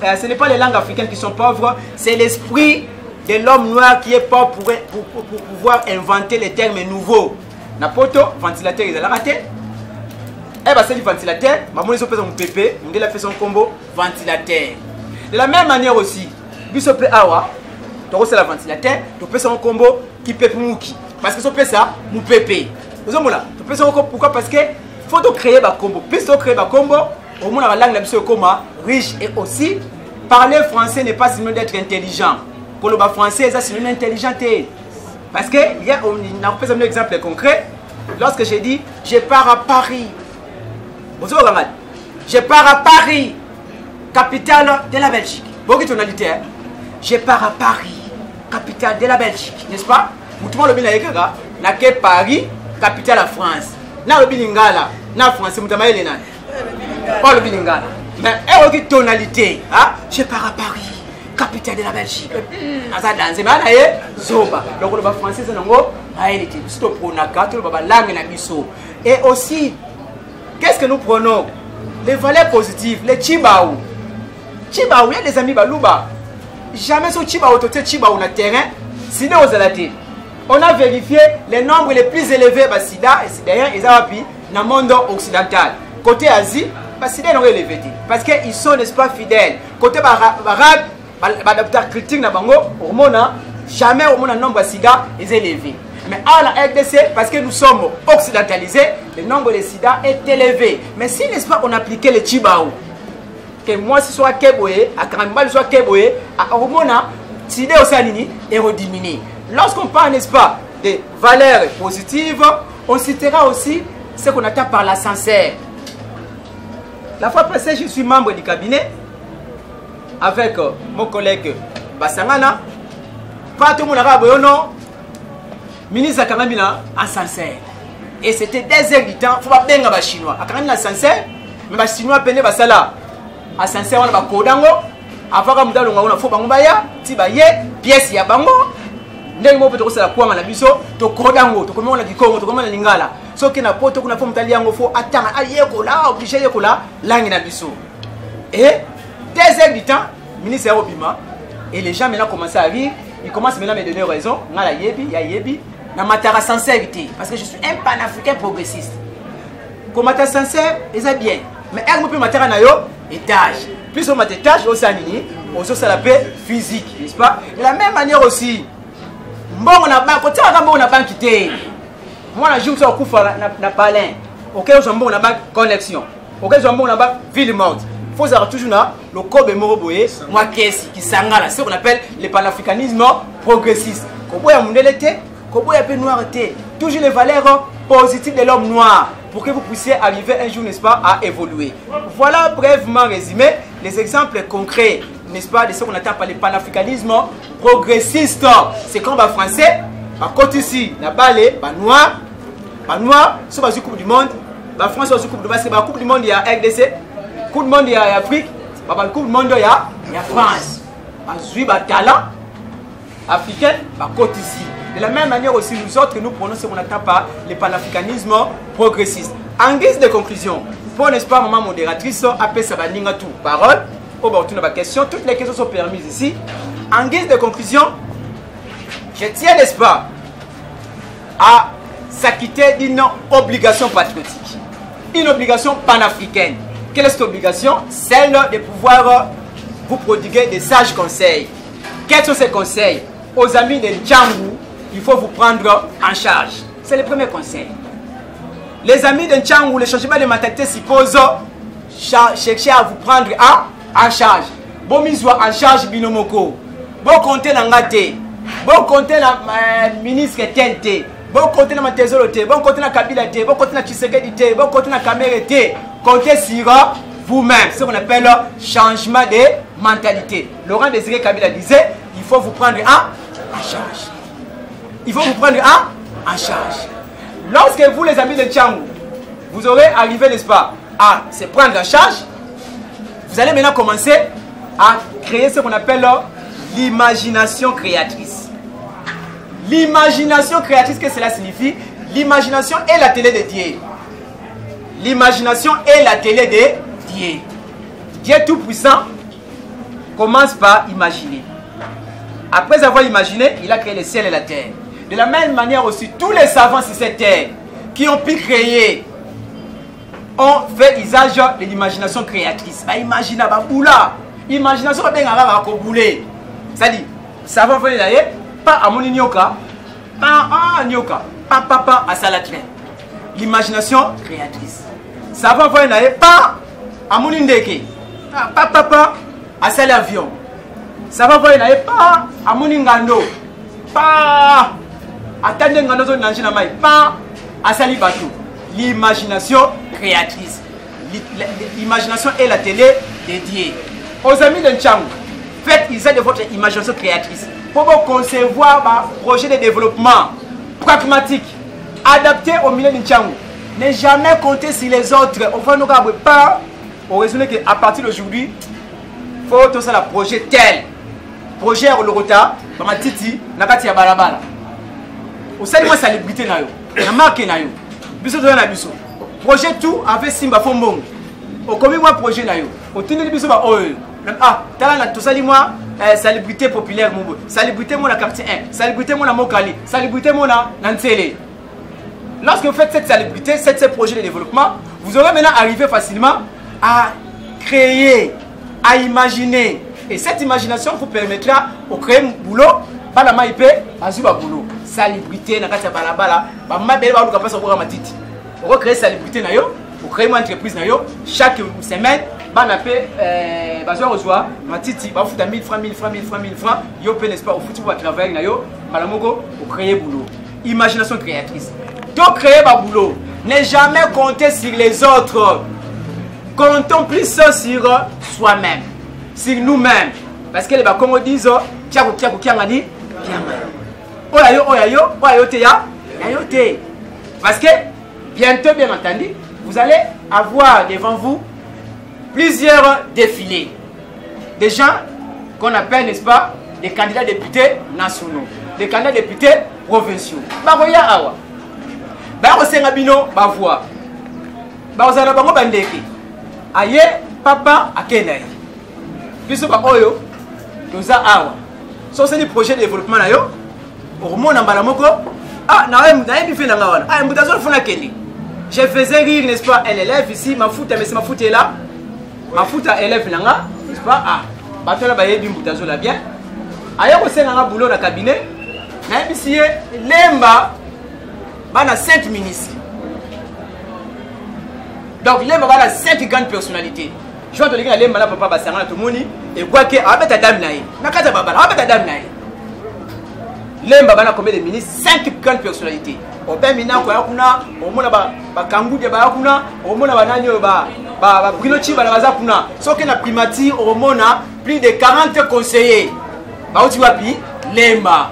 ce n'est pas les langues africaines qui sont pauvres, c'est l'esprit de l'homme noir qui est pauvre pour pouvoir inventer les termes nouveaux. Napoto, ventilateur, ils ont raté. Eh bien, c'est du ventilateur. Maman, ils ont fait son pépé. Ils ont fait son combo ventilateur. De la même manière aussi, Bissopé Awa, c'est la ventilateur. Tu fais son combo qui pépé mouki. Parce que ça fait ça, mou pépé. Vous avez là. Tu fais son combo pourquoi? Parce que faut créer un combo. Puis tu crées un combo, au moins la langue est riche et aussi parler français n'est pas synonyme d'être intelligent. Pour le français, c'est synonyme d'intelligence. Parce que il y a un exemple concret. Lorsque j'ai dit je pars à Paris. Je pars à Paris, capitale de la Belgique. Beaucoup de tonalité. Je pars à Paris, capitale de la Belgique. N'est-ce pas? Tout le monde n'a que Paris, capitale de la France. Na le bilingala, na français, mutama ele na. Pas le bilingala. Mais il y a une tonalité. Je pars à Paris, capitale de la Belgique. Asa danse, mais là zoba. Donc le français c'est nango, aélité. Stop pour naka, tout le baba langue na biso. Et aussi, qu'est-ce que nous prenons? Les valeurs positives, les chibaou. Chibaou, il y a des amis balouba. Jamais ce chibaou, tu sais chibaou na terrain, sinon aux alatés. On a vérifié les nombres les plus élevés de Sida, et d'ailleurs, ils ont appris dans le monde occidental. Côté Asie, Sida est élevé. Parce qu'ils sont, n'est-ce pas, fidèles. Côté arabe, l'adaptateur critique n'a pas jamais au nombre de Sida est élevé. Mais à la RDC, parce que nous sommes occidentalisés, le nombre de Sida est élevé. Mais si, n'est-ce pas, on appliquait le Chibaou, que moi, si soit Keboye, à Karambal soit Keboye, à Ormona, Sida aussi est rediminué. Lorsqu'on parle, n'est-ce pas, des valeurs positives, on citera aussi ce qu'on attend par la sincère. La fois passée, je suis membre du cabinet avec mon collègue Bassangana. Pas tout le monde a ministre Kangamina en sincère. Et c'était des heures du temps, il faut pas bien les Chinois. À Kangamina sincère, mais les Chinois peuvent pas ça. En sincère, on a Kodango. Avant que nous ayons fait Bangobaya, Tibaye, pièce ya Bango. Nous avons fait la pointe à la biso, to Kodango, to comment on a dit Congo, to comment on a lingala. Ce qui n'a pas tout qu'on a fait Mutaliango, faut attendre, aïe-kola, obligé de kola, langue na biso. Et des heures du temps, ministre Obima, et les gens maintenant commencent à rire, ils commencent maintenant à me donner raison. Ngala yebi, ya yebi. Na matara sincérité, parce que je suis un panafricain progressiste. Comme matara sincère, c'est bien. Mais elle peut matara na yo étage. Plus on matara étage, on s'anini, on se la paix physique, n'est-ce pas? De la même manière aussi, bon on a ban côté on a ban quitté. Moi la joue sur kufa na palin. OK, on a ban connexion. OK, on a ban ville morte. Faut savoir toujours là le Kobe Moroboye, moi qui sangala, c'est ce qu'on appelle le panafricanisme progressiste. Koboya mundelete, Koboya pe noirité, toujours les valeurs positives de l'homme noir pour que vous puissiez arriver un jour, n'est-ce pas, à évoluer. Voilà brièvement résumé les exemples concrets, n'est-ce pas, de ce qu'on attend par le panafricanisme progressiste. C'est comme en français, par côté ici, la balle, par noir, sur la Coupe du Monde, la France sur la Coupe du Monde, c'est la Coupe du Monde, il y a RDC. Coupe du monde il y a Afrique, la Coupe du monde il y a France. Il y a talent africain, côté ici. De la même manière aussi, nous autres, nous prenons ce qu'on attend par le panafricanisme progressiste. En guise de conclusion, pour n'est-ce pas, maman modératrice, après ça va dire tout. Parole, au bord de la question, toutes les questions sont permises ici. En guise de conclusion, je tiens, n'est-ce pas, à s'acquitter d'une obligation patriotique, une obligation panafricaine. Quelle est cette obligation? Celle de pouvoir vous prodiguer des sages conseils. Quels sont ces conseils? Aux amis de Ntchangou, il faut vous prendre en charge. C'est le premier conseil. Les amis de Ntchangou, le changement de mentalité suppose chercher à vous prendre en charge. Bon miswa en charge binomoko. Bon compter dans ngate. Bon compter dans ministre tente. Bon compter dans Matezolote. Bon compter dans Kabila te. Bon compter dans Tshisekedi te. Bon compter dans Kamere te. Comptez sur vous-même, ce qu'on appelle changement de mentalité. Laurent Désiré Kabila disait, il faut vous prendre en charge. Il faut vous prendre en charge. Lorsque vous, les amis de Ntchangou, vous aurez arrivé, n'est-ce pas, à se prendre en charge, vous allez maintenant commencer à créer ce qu'on appelle l'imagination créatrice. L'imagination créatrice, qu'est-ce que cela signifie? L'imagination est la télé de Dieu. L'imagination est la télé de Dieu. Dieu Tout-Puissant commence par imaginer. Après avoir imaginé, il a créé le ciel et la terre. De la même manière aussi, tous les savants sur cette terre qui ont pu créer ont fait usage de l'imagination créatrice. Imagina, boula. Imagination, c'est-à-dire, savant fait pas à mon nyoka, pas nyoka, pas à salatrain. L'imagination créatrice. Savant fait pas à mon indeke, pas à salavion. Savant fait pas à mon ingando, pas à tandengando zone nanjinamai, pas à salibatou. L'imagination créatrice. L'imagination est la télé dédiée. Aux amis de Ntchangou, faites usage de votre imagination créatrice pour vous concevoir un projet de développement pragmatique, adapté au milieu de Ntchangou. Ne jamais compter sur les autres. On va nous pas au résumé qu'à partir d'aujourd'hui, il faut tout ça, le projet tel. Projet au Lorota, dans ma titi, nakati ya balabala. Au sein de moi, ça l'ébrité na yo. Na marque na yo. Biso to na biso. Projet tout avec Simba Fombong. Au commis moi projet na yo. Au tindi biso ba oyo. Ah, tala na tout ça moi célébrité populaire mon. Célébrité mon na quartier 1. Célébrité mon na Mokali. Célébrité mon na Ntsele. Lorsque vous faites cette célébrité, ce projet de développement, vous aurez maintenant arrivé facilement à créer, à imaginer. Et cette imagination vous permettra de créer un boulot. Pas la maïpe, azuba boulot. Célébrité na kati ya balabala, ba mabele ba luka pasa ko matiti. On créer célébrité na yo, on créer une entreprise na yo, chaque semaine, ba na pe bazo reçoit matiti, ba futa 1000 francs, 1000 francs, 1000 francs, 1000 francs, yo pe n'est-ce pas au foot pour travailler na yo, malamoko pour créer boulot. Imagination créatrice. Donc créer ba boulot, ne jamais compter sur les autres. Comptons plus sur soi-même, sur nous-mêmes. Parce que les Bakongo disent tiako tiako kiangani. Parce que bientôt, bien entendu, vous allez avoir devant vous plusieurs défilés. Des gens qu'on appelle, n'est-ce pas, des candidats députés nationaux, des candidats députés provinciaux. Baroya awa. Barosenga bino bavoa. Barosana bango bandeki. Aye papa akenai. Biso ba oyo toza awa. So c'est des projets de développement là yo. Au monde en balamoko. Ah, je faisais rire, n'est-ce pas, un élève ici, ma foute, mais c'est ma foute est là. Ma foute à élève là, n'est-ce pas? Ah, batola baye bimboutazo là bien. Aya ko senga boulot na cabinet. Na ici lemba bana 5 ministres. Donc lemba bana 5 grandes personnalités. Je vais te dire lemba là papa basanga tout moni et quoi que abeta dame naï. Na kata baba, abeta dame naï. Lemba bana combien de ministres? 5 grandes personnalités. Au ben mina ko yakuna, au mona ba kangude ba yakuna, au mona ba nanyo ba Brinochi ba baza kuna. Soki na primature au mona plus de 40 conseillers. Ba uti wapi? Lemba.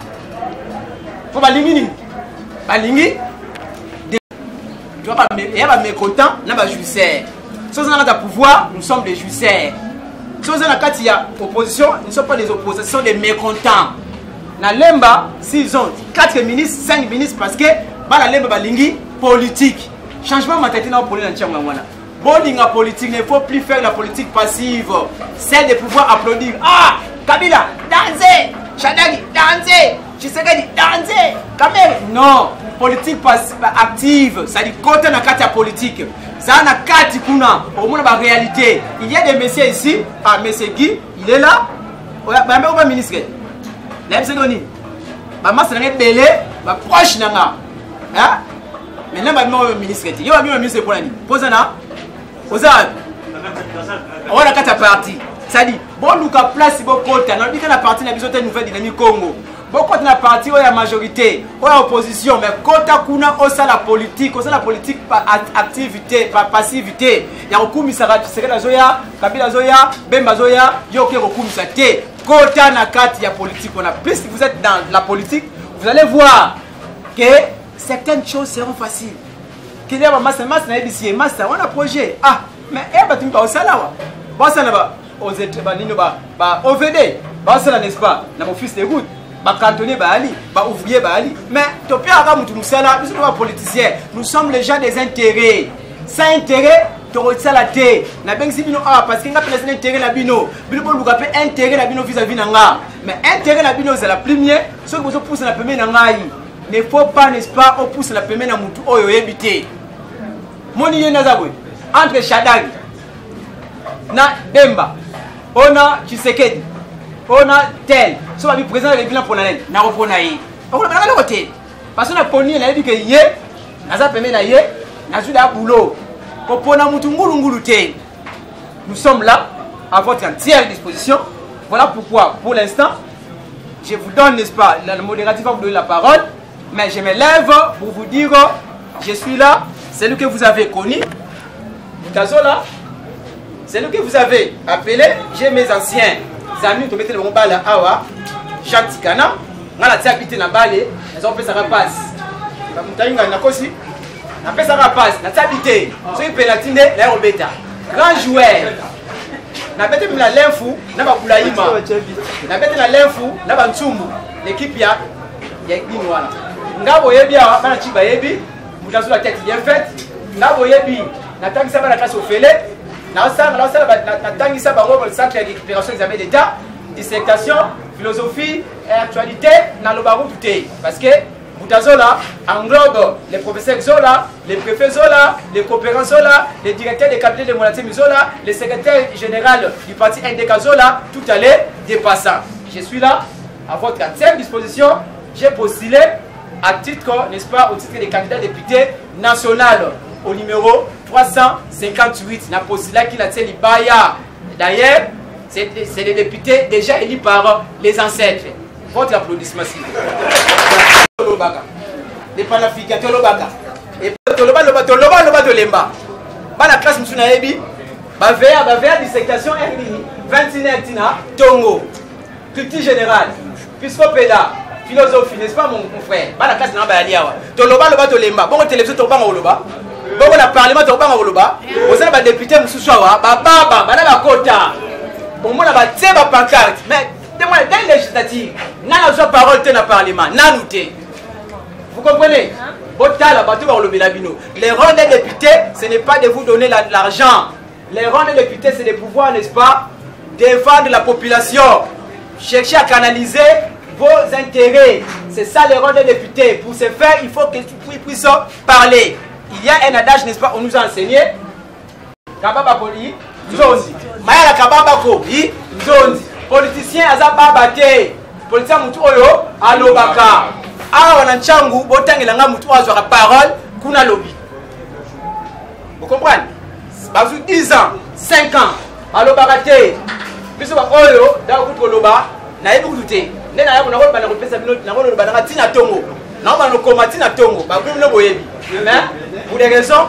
Faut ba lingi. Ba lingi. Tu vois pas il y a pas mécontent, na ba jouisseur. Si on a le pouvoir, nous sommes des jouisseurs. Si on a la opposition, nous ne sommes pas des opposants, ce sont des mécontents. Na lemba, s'ils ont 4 ministres, 5 ministres, parce que la lemba balingi politique. Changement matériel dans le Tchangwana. Boarding politique, il ne faut plus faire la politique passive. Celle de pouvoir applaudir. Ah, Kabila, dansez. Chadagi, dansez. Tshisekedi, dansez. Kamere, non. Politique active, ça dit côté na carte politique. Ça na carte kuna, au moins la réalité. Il y a des messieurs ici, ah monsieur Guy, il est là. Bah même ministre. Là c'est doni. Bah moi c'est un belé, bah proche nanga. Hein? Maintenant bah moi ministre. Yo bah ministre pour l'année. Posana. Posana. On a carte parti. Ça dit bon luka place bon côté. On dit que la partie na biso nouvelle dynamique Congo. Beaucoup de la partie où il y a majorité, où il y a opposition, mais quand on a aussi la politique par activité, par passivité, il y a beaucoup de Zoya, Kabila Zoya, Bemba Zoya, il y a beaucoup de quand on a carte, il y a politique. Plus si vous êtes dans la politique, vous allez voir que certaines choses seront faciles. Qu'il y a un masse, on a projet. Ah, mais il y a un ça n'a pas OVD, ça n'est-ce pas, n'a pas fils de route, cantonnier Bali, ouvrier Bali. Mais tu peux avoir nous sommes pas politiciens, nous sommes les gens des intérêts. Sans intérêt, tu retiens la terre. Na bien si bino parce qu'il y a un intérêt la bino, bino pour nous intérêt la bino vis-à-vis nanga. Mais intérêt la bino c'est la première, ce que vous poussez la première nanga. Ne faut pas, n'est-ce pas, on pousse la première na mutu oyo yebité. Moni yenazabwe entre Shadag na Demba, on a Tshisekedi, on a tel, so va présenter les bilans pour la laine, na reponaï. On va le côté. Parce que na poni na dit que yé, na za première na yé, na zu da boulot. Pour pona mutu ngulu te. Nous sommes là à votre entière disposition. Voilà pourquoi pour l'instant je vous donne, n'est-ce pas, le modérateur va vous donner la parole, mais je me lève pour vous dire je suis là, c'est lui que vous avez connu. Mutazola, c'est lui que vous avez appelé. J'ai mes anciens amis, qui mettaient le bon bal à Awa, Jean Tikana, on a habité dans Balé, ils ont fait sa rapace. On a fait sa rapace, on a habité, sur une pénatine, là on bêta. Grand joueur, on a fait la l'info, on a fait la Boulaïma, on a fait la l'info, on a fait Ntsumbu, l'équipe ya Guinoana. Ngabo yebi a bana chiba yebi, Mutazola tête bien faite, Ngabo yebi. Natangisa ba la classe au félé, natangisa ba le centre de récupération des examens d'État, dissertation, philosophie et actualité dans le barreau tout. Parce que Mutazola englobe les professeurs Zola, les préfets Zola, les coopérants Zola, les directeurs des cabinets de Monatemi Zola, les secrétaires généraux du parti NDK Zola, tout allait dépassant. Je suis là à votre entière disposition. J'ai postulé à titre, n'est-ce pas, au titre des candidats députés nationaux au numéro 358. Na postulé qui l'a tenu Baya. D'ailleurs, c'est des députés déjà élus par les ancêtres. Votre applaudissement, s'il vous plaît. Les panaficateurs Lobaka. Et Toloba. La classe Msunaebi, Bavea dissertation RDI, 21 Tina, Tongo, culture générale, Piscopéda, philosophie, n'est-ce pas mon frère? La classe n'a pas Liawa. Toloba Tolemba. Bon, télévision Toba Oloba. Bon, on a parlement Toba Oloba. Vous avez des députés Moussouawa, Baba, Madame Kota. Bon, on a battu ma pancarte. Mais, dans les législatives, n'a pas parole dans le parlement. Vous comprenez? Les rôles des députés, ce n'est pas de vous donner l'argent. Les rôles des députés, c'est de pouvoir, n'est-ce pas, défendre la population. Chercher à canaliser vos intérêts. C'est ça le rôle des députés. Pour ce faire, il faut qu'ils puissent parler. Il y a un adage, n'est-ce pas, on nous a enseigné. Kababa Poli, Zondi. Maya Kababa Poli, Zondi. Politicien Azababate. Politicien Moutou Oyo, Alobaka. Ah, on a un changu, botang et la moutou a la parole, kuna lobby. Vous comprenez? Bazou 10 ans, 5 ans, Alobakate. Puis on va Oyo, Daout Loba, Naïbou Douté. Nena on a rôle, on a repéré na Tina Tongo. Non, on a combattu na Tongo. Mais pour des raisons,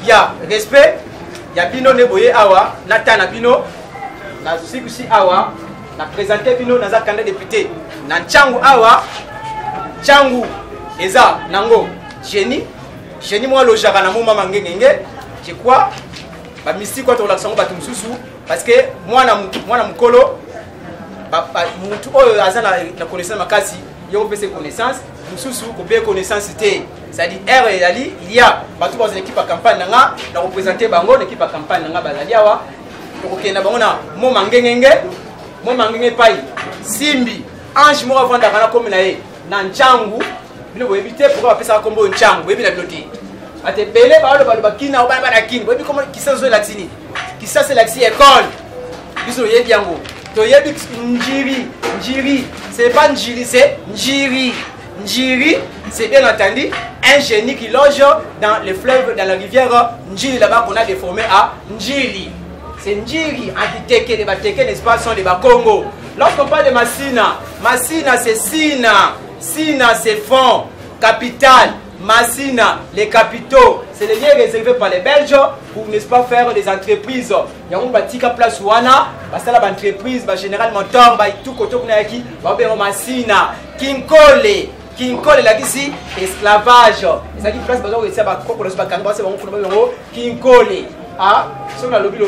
il y a respect, il y a Bino Neboye Awa, Natana Bino, na Sikusi Awa, na présenté Bino dans un candidat député, na Changu Awa, Changu, Eza, Nango, Génie moi le jara na moma mangengenge, je crois, ba mystique quand on l'accent ba tumsusu, parce que moi na mukolo, mutu oyo azana na connaissance makasi, yo peut ses connaissances, mususu ko be connaissance té. C'est-à-dire R et Ali, il y a batou dans une équipe à campagne nanga, na représenter bango l'équipe à campagne nanga bazali awa. Donc na bango na moma ngengenge pai, Simbi, Ange mo avant d'arana comme na ye. Nanchangu, bino bo éviter pour appeler ça comme Nchangu, et bien la bloquer. Ate belé ba kina ou ba kin, bobi comment qui ça zo latini. Qui ça c'est l'axi école. Biso yebi yango. To yebi njiri, c'est pas njiri, c'est njiri. Njiri, c'est bien entendu un génie qui loge dans les fleuves, dans la rivière Njiri là-bas qu'on a déformé à Njiri. C'est Njiri, Antiteke, les Bateke, n'est-ce pas, sont les Bakongo. Lorsqu'on parle de Massina, Massina c'est Sina. Sina, c'est fonds, capital, Massina, les capitaux, c'est les liens réservés par les Belges pour, n'est-ce pas, faire des entreprises. Il y a un bâtiment place Ouana, parce que l'entreprise, généralement, tout côté qui va faire Massina, Kinkole, là ici, esclavage. Et ça qui place, Kinkole. à sur la lobby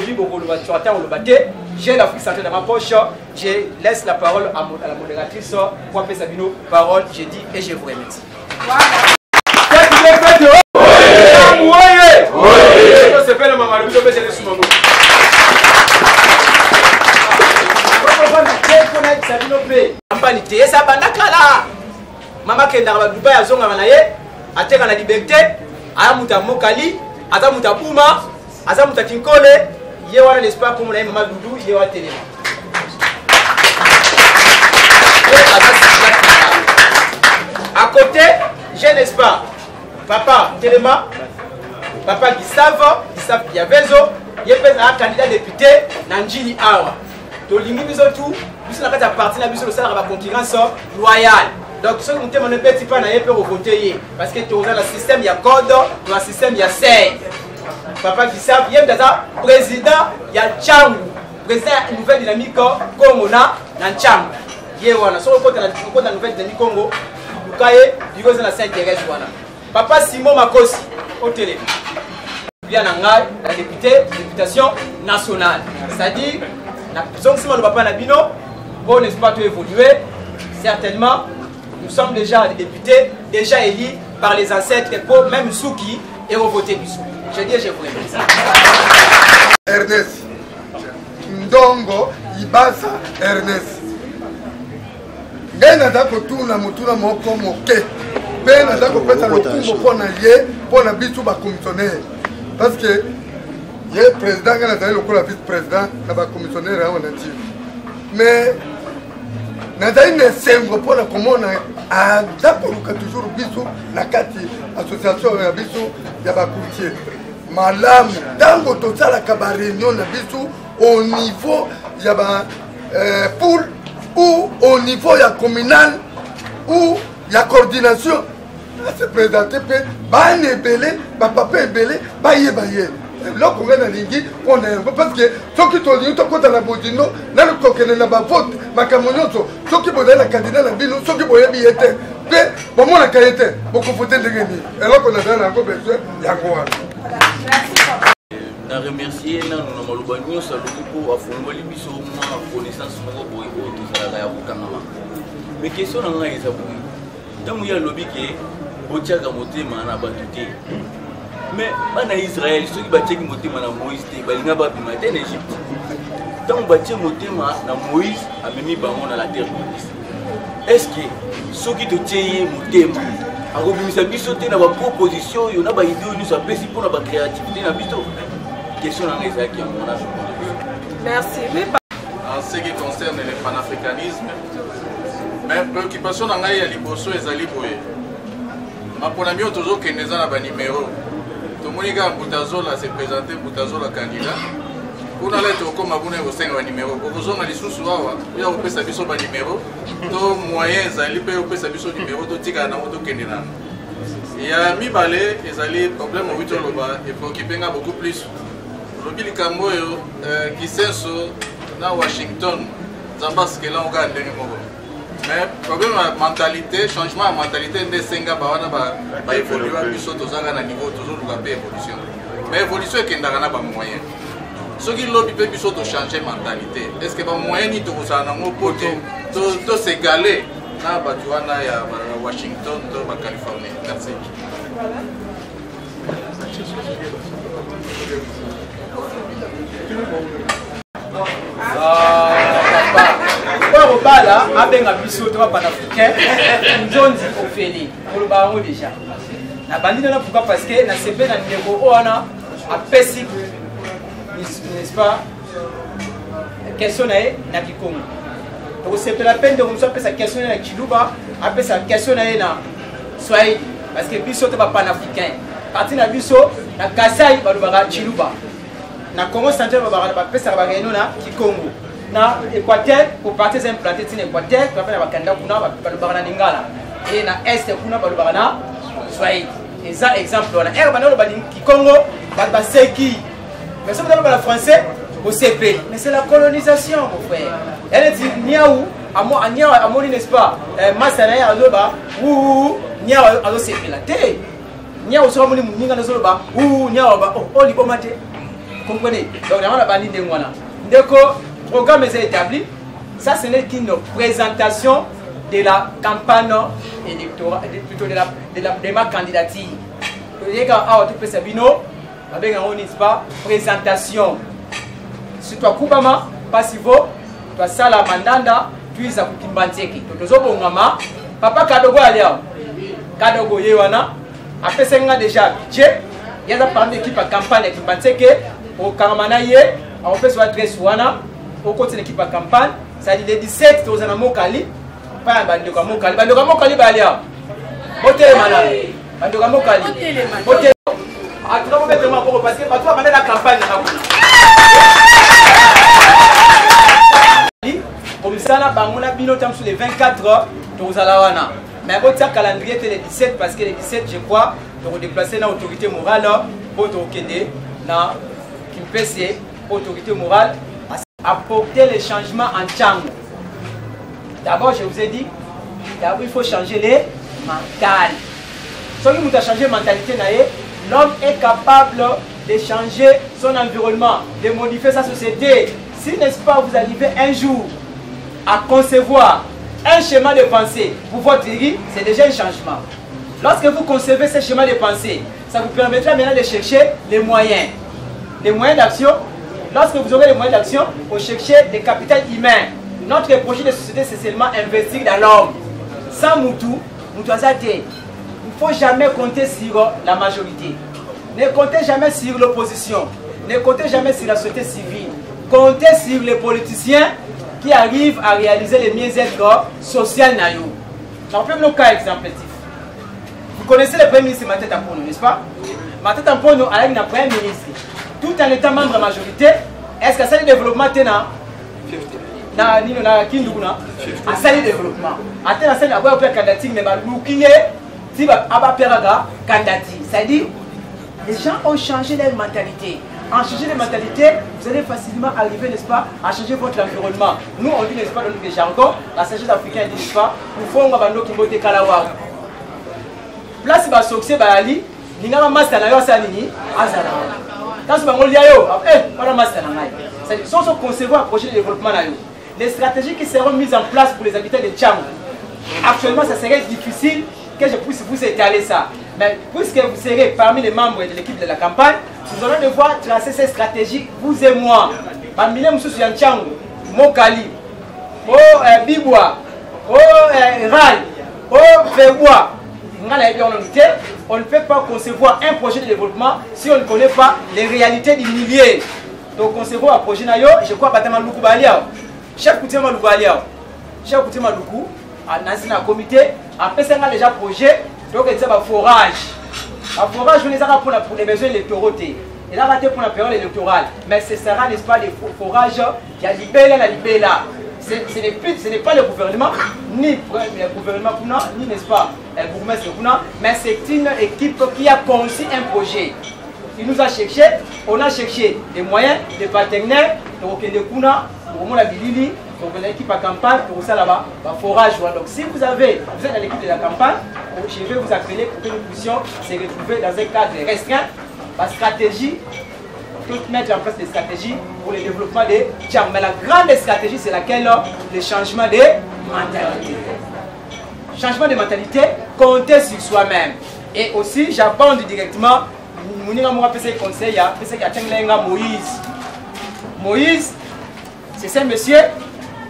j'ai l'Afrique centrale dans ma poche. Je laisse la parole à la modératrice pour appeler Sabino. Parole, j'ai dit et je vous remercie. Mama Kendara Dubai a zonga manaye, ateka na liberté, aya muta mokali, ata muta puma, ata muta kinkole, ye wana l'espoir comme na mama Doudou, ye wa télé. À côté, j'ai n'est-ce pas papa Téléma, papa Gustave Yavezo, ye pèse un candidat député Nanjini Awa. To lingi biso tout, biso na kata parti na biso le salaire ba concurrence loyale. Donc, ce que nous avons fait, c'est voter parce que dans le système, il y a code, dans le système, il y a CEI. Papa qui savent, il y a un président, il y a Tchangou. Président, une nouvelle dynamique, comme on a dans Tchangou. Il y a une nouvelle dynamique Congo. Il y a un intérêt. Papa Simon Makosi, au télé. Il y a la députation nationale. C'est-à-dire, si on ne va pas Nabino, bon, n'est-ce pas, tout évoluer, certainement. Nous sommes déjà des députés, déjà élus par les ancêtres pour même Souki et revoter Bissou. Je dis, je vous remercie. Ernest. Ndongo, Ibasa, Ernest. Gaina dako tuna mutuna moko moke. Pena dako pesa le kumbo pona ye, pona Bissou ba commissionnaire. Parce que ye président gana zali lokola vice-président na ba commissionnaire a onati. Mais nazali na sengo pona komona azakoluka toujours biso na kati association ya biso ya bacourtier malamu ntango tosalaka baréunion na biso au niveau ya ba pool ou au niveau ya communal ou ya coordination se présenter mpe bana ebele bapapa ebele bayeba ye loko nga nalingi mpona yango parce que soki tolingi tokota na bodindo nani kokende na bavote makambo nyonso soki bozali na kandida na bino soki boyebi ye te mpe bomonaka ye te bokovote ndenge nini eloko nazali na yango besoin yango wana na remercier nanu na maloba nyonso alobi mpo afungoli biso mwa connaissance moko boye oyo tozalaka ya kokangama mais question na ngai eza boye ntango ye alobi ke botiaka motema na bato te mais bana Israël soki batiaki motema na Moïse te balinga babima te na Égypte ntango batie motema na Moïse amemi bango na la terre promise est-ce que soki totie ye motema akobimisa biso te na baproposition oyo na baidée oyo nyonso apesi mpona bacréativité na biso question na ngai ezalaki yango wana. Merci. En ce qui concerne le panafricanisme, mais préoccupation na ngai ya liboso ezali boye maponami oyo tozokende eza na banimero tomoni kaka Butazola se présente Butazola candidat kuna lete okoma kuna kosenga banimero okozonga lisusu awa oya kopesa biso banimero to moyen ezali mpe opesa biso nimero totikala nango tokende nano ya mibale ezali problème oyo toloba epreocupe nga beaucoup plus lobi likambo oyo Kisenso na Washington nzambe asikela okaa ndenge moko mais problème ya mentalité changement ya mentalité nde esenga bawana baévolua biso tozalaka na niveau tozoluka mpe évolution mais évolution ekendaka na bamoyen soki lobi mpe biso tochange mentalité est ce que bamoyen nini tokozala nango mpo te tosegale na bato wana ya Washington to bacalifornie. Merci. Bala abenga biso to panafricain njonzi ofeli koloba yango déjà na bandina na pourquoi parce que na sepe na ndeko wana apesi n'est-ce pas question na Kikongo to sepe la peine de komso apesa question na Kiluba apesa question na Swahili parce que biso to panafricain parti na biso na Kasai balobaka Kiluba na Congo central bapesa ba réunion na Kikongo na Équateur pour partir implanté dans Équateur tu vas bakanda kuna balobaka na Lingala et na est kuna balobaka na Swahili et ça exemple wana er bana balobaka Kikongo baseki mais ça balobaka la français au CP mais c'est la colonisation mon frère elle dit niaou amoni n'est-ce pas masana ya aloba ou niaou alo CP la té niaou so amoni muninga na zoloba ou niaou ba o libomate comprenez? Donc, on a banni de moi. Donc, le programme est établi. Ça, ce n'est qu'une présentation de la campagne électorale, plutôt de ma candidature. Les gars, tu peux savoir, avec un présentation. Si tu as Koubama, pas si vous, tu as ça la mandanda, tu as Koukimbanteki. Tu as Bongama, papa Kadogo Alia, Kadogo Yewana, après 5 ans déjà budget, il y a parmi l'équipe à campagne Kimbanteki, au Karamanaye, on fait soit très souvent, au côté de l'équipe à campagne, ça dit les 17, tu as Mokali, pas un Bandoka Mokali, Bandoka Mokali Balia, Boté Malade, Bandoka Mokali, Boté. Ah, tu vas mettre moi pour repasser, parce que tu vas mener la campagne. Comme ça, on a bien sur les 24 heures, tu as mais votre calendrier est le 17 parce que le 17, je crois, tu vas déplacer l'autorité morale pour te reconnaître, qui me fait autorité morale, apporter les changements en Tchango. D'abord, je vous ai dit, d'abord il faut changer les mentalités. Si vous avez changé la mentalité, l'homme est capable de changer son environnement, de modifier sa société. Si, n'est-ce pas, vous arrivez un jour à concevoir un schéma de pensée pour votre vie, c'est déjà un changement. Lorsque vous concevez ce schéma de pensée, ça vous permettra maintenant de chercher les moyens. Les moyens d'action. Lorsque vous aurez les moyens d'action, vous cherchez des capitaux humains. Notre projet de société, c'est seulement investir dans l'homme. Sans Moutou, Moutou Azate. Il ne faut jamais compter sur la majorité. Ne comptez jamais sur l'opposition. Ne comptez jamais sur la société civile. Comptez sur les politiciens qui arrivent à réaliser les mieux-être sociaux. On peut prendre un cas exemplatif. Vous connaissez le Premier ministre Matata Mponyo, n'est-ce pas? Matata Mponyo a un Premier ministre. Tout en étant membre de la majorité, est-ce que ça le développement est là? Na Kinduguna, à ça le développement. À tel instant, avoir un candidat, mais c'est-à-dire, les gens ont changé leur mentalité. En changeant les mentalités, vous allez facilement arriver, n'est-ce pas, à changer votre environnement. Nous, on dit, n'est-ce pas, dans le jargon, la sagesse africaine dit, n'est-ce pas, nous faisons un bando qui vote Kalawa. Place bas succès bas ali, n'ingama master na yo salini, azala. Quand ce moment liayo, voilà master na ngai. C'est sans concevoir un projet de développement na yo. Les stratégies qui seront mises en place pour les habitants de Tchango. Actuellement, ça serait difficile que je puisse vous étaler ça. Mais puisque vous serez parmi les membres de l'équipe de la campagne, nous allons devoir tracer ces stratégies, vous et moi. Mamile Moussou Yanchango, Mokali, Bibwa, Ral, Febois. On ne peut pas concevoir un projet de développement si on ne connaît pas les réalités du milieu. Donc concevoir un projet, je crois que Luku Balia, chef Koutima Luku Balia, chef Koutima Luku, dans un comité, après ça, on a déjà projet. Donc, il y a un forage. Un forage, on les a pour les besoins électoraux. Il a raté pour la période électorale. Mais ce sera, n'est-ce pas, des forages qui a libéré la libéré là. Ce n'est pas le gouvernement, ni le gouvernement, ni, n'est-ce pas, le bourgmestre, mais c'est une équipe qui a conçu un projet. Il nous a cherché, on a cherché des moyens, des partenaires, donc les Kuna, pour la Bilili, pour l'équipe à campagne, pour ça là-bas, forage. Donc si vous êtes dans l'équipe de la campagne, je vais vous appeler pour que nous puissions se retrouver dans un cadre restreint. La stratégie, mettre en place des stratégies pour le développement des Tchang. Mais la grande stratégie, c'est laquelle? Le changement de mentalité. Changement de mentalité, compter sur soi-même. Et aussi, j'abonde directement, conseil à Moïse. Moïse, c'est un monsieur,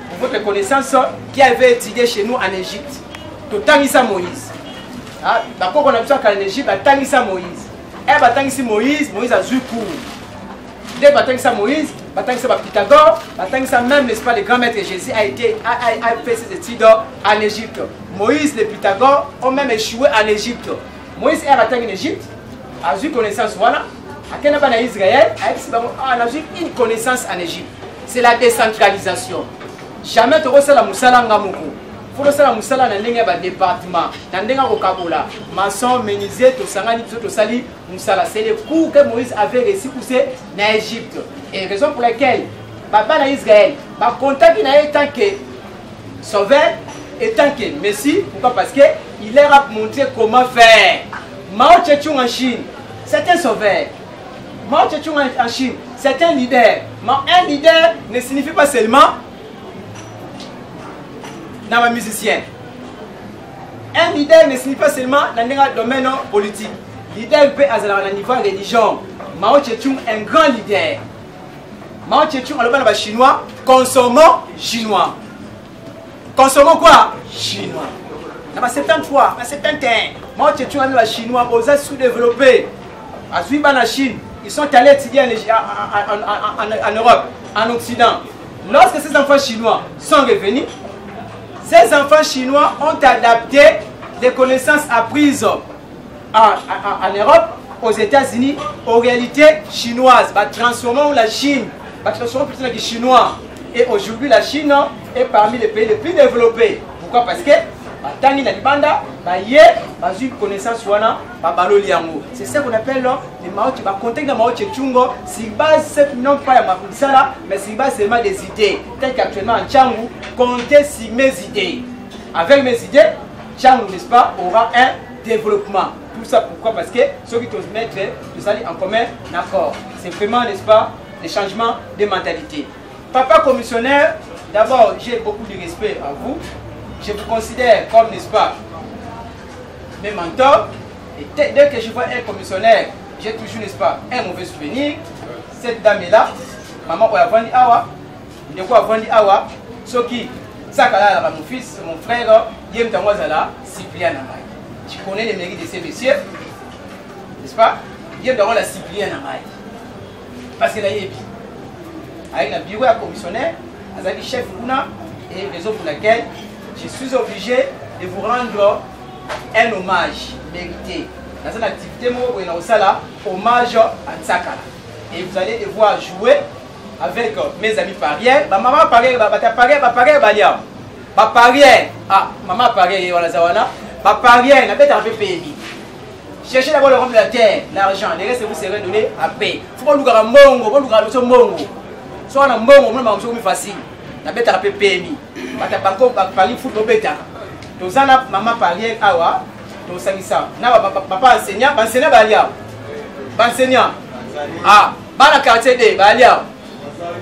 pour votre connaissance, qui avait étudié chez nous en Égypte. Tout Tangisa Moïse. D'accord, on a besoin qu'en Égypte, Tangisa Moïse. Et Tangisa Moïse, Moïse a joué court. Dès Tangisa Moïse, Tangisa Pythagore, Tangisa même, n'est-ce pas, le grand maître Jésus a fait ses études en Égypte. Moïse et Pythagore ont même échoué en Égypte. Moïse est atteint en Égypte, a eu connaissance, voilà. À Israël, a eu une connaissance en Égypte. C'est la décentralisation. Jamais tu reçois la moussala ngamuku. Il faut reçois la moussala dans le département. Dans le Kabola. Maçon, menuisier, tosangani, tosali, moussala. C'est le cours que Moïse avait réussi pousser en Égypte. Et raison pour laquelle, papa en Israël, contact en tant que sauveur et tant que Messie. Pourquoi? Parce qu'il leur a montré comment faire. Mao Tse-tung en Chine, c'est un sauveur. Mao Tse-tung en Chine, c'est un leader. Mais un leader ne signifie pas seulement dans ma musicien. Un leader ne signifie pas seulement dans le domaine politique. Leader peut être à niveau religion. Mao Tse-tung est un grand leader. Mao Tse-tung, on chinois, consommons chinois. Consommons quoi? Chinois. Dans 73, dans 71, Mao Tse-tung a mis les chinois aux sous-développés. À suivre la Chine, ils sont allés étudier en Europe, en Occident. Lorsque ces enfants chinois sont revenus, ces enfants chinois ont adapté les connaissances apprises en Europe, aux États-Unis, aux réalités chinoises. Transformons la Chine, transformons plutôt les Chinois. Et aujourd'hui, la Chine est parmi les pays les plus développés. Pourquoi? Parce que Tangi na Libanda, une connaissance c'est ça qu'on appelle les Mao Tse-tung. Contexte de Mao Tse-tung, si base non pas à mais si base seulement des idées. Tel qu'actuellement en Tchangou, comptez sur mes idées. Avec mes idées, Tchangou, n'est-ce pas, aura un développement. Tout ça pourquoi? Parce que ceux qui doivent mettre tout en commun, d'accord. C'est vraiment, n'est-ce pas, des changements de mentalité. Papa commissionnaire, d'abord, j'ai beaucoup de respect à vous. Je vous considère comme, n'est-ce pas, mes mentors. Et dès que je vois un commissionnaire, j'ai toujours, n'est-ce pas, un mauvais souvenir. Cette dame-là, maman, on a vendu awa. De quoi vendu awa? Ce qui, ça, mon fils, mon frère, Yem Tamwazala, Cyprien Namai. Tu connais les mérites de ces messieurs, n'est-ce pas? Yem Tamwazala, Cyprien Namai. Parce que là, il est bien. Avec le bureau à commissionnaire, avec le chef Luna, et raison pour laquelle je suis obligé de vous rendre un hommage mérité. Dans cette activité, hommage à Tsakala. Et vous allez devoir jouer avec mes amis parières. Maman parière, parière, ah, maman parière, voilà ça. Parière, n'a pas de pays. Cherchez d'abord le rhum de la terre, l'argent, les restes vous serez donné à paix. Il faut que vous ayez un mongo, vous ayez un mongo. Soit un mongo, vous avez facile. Na beta pe PMI bata banko Paris foot beta to zana maman parier awa to sangisa na papa enseignant balia ah bana quartier D balia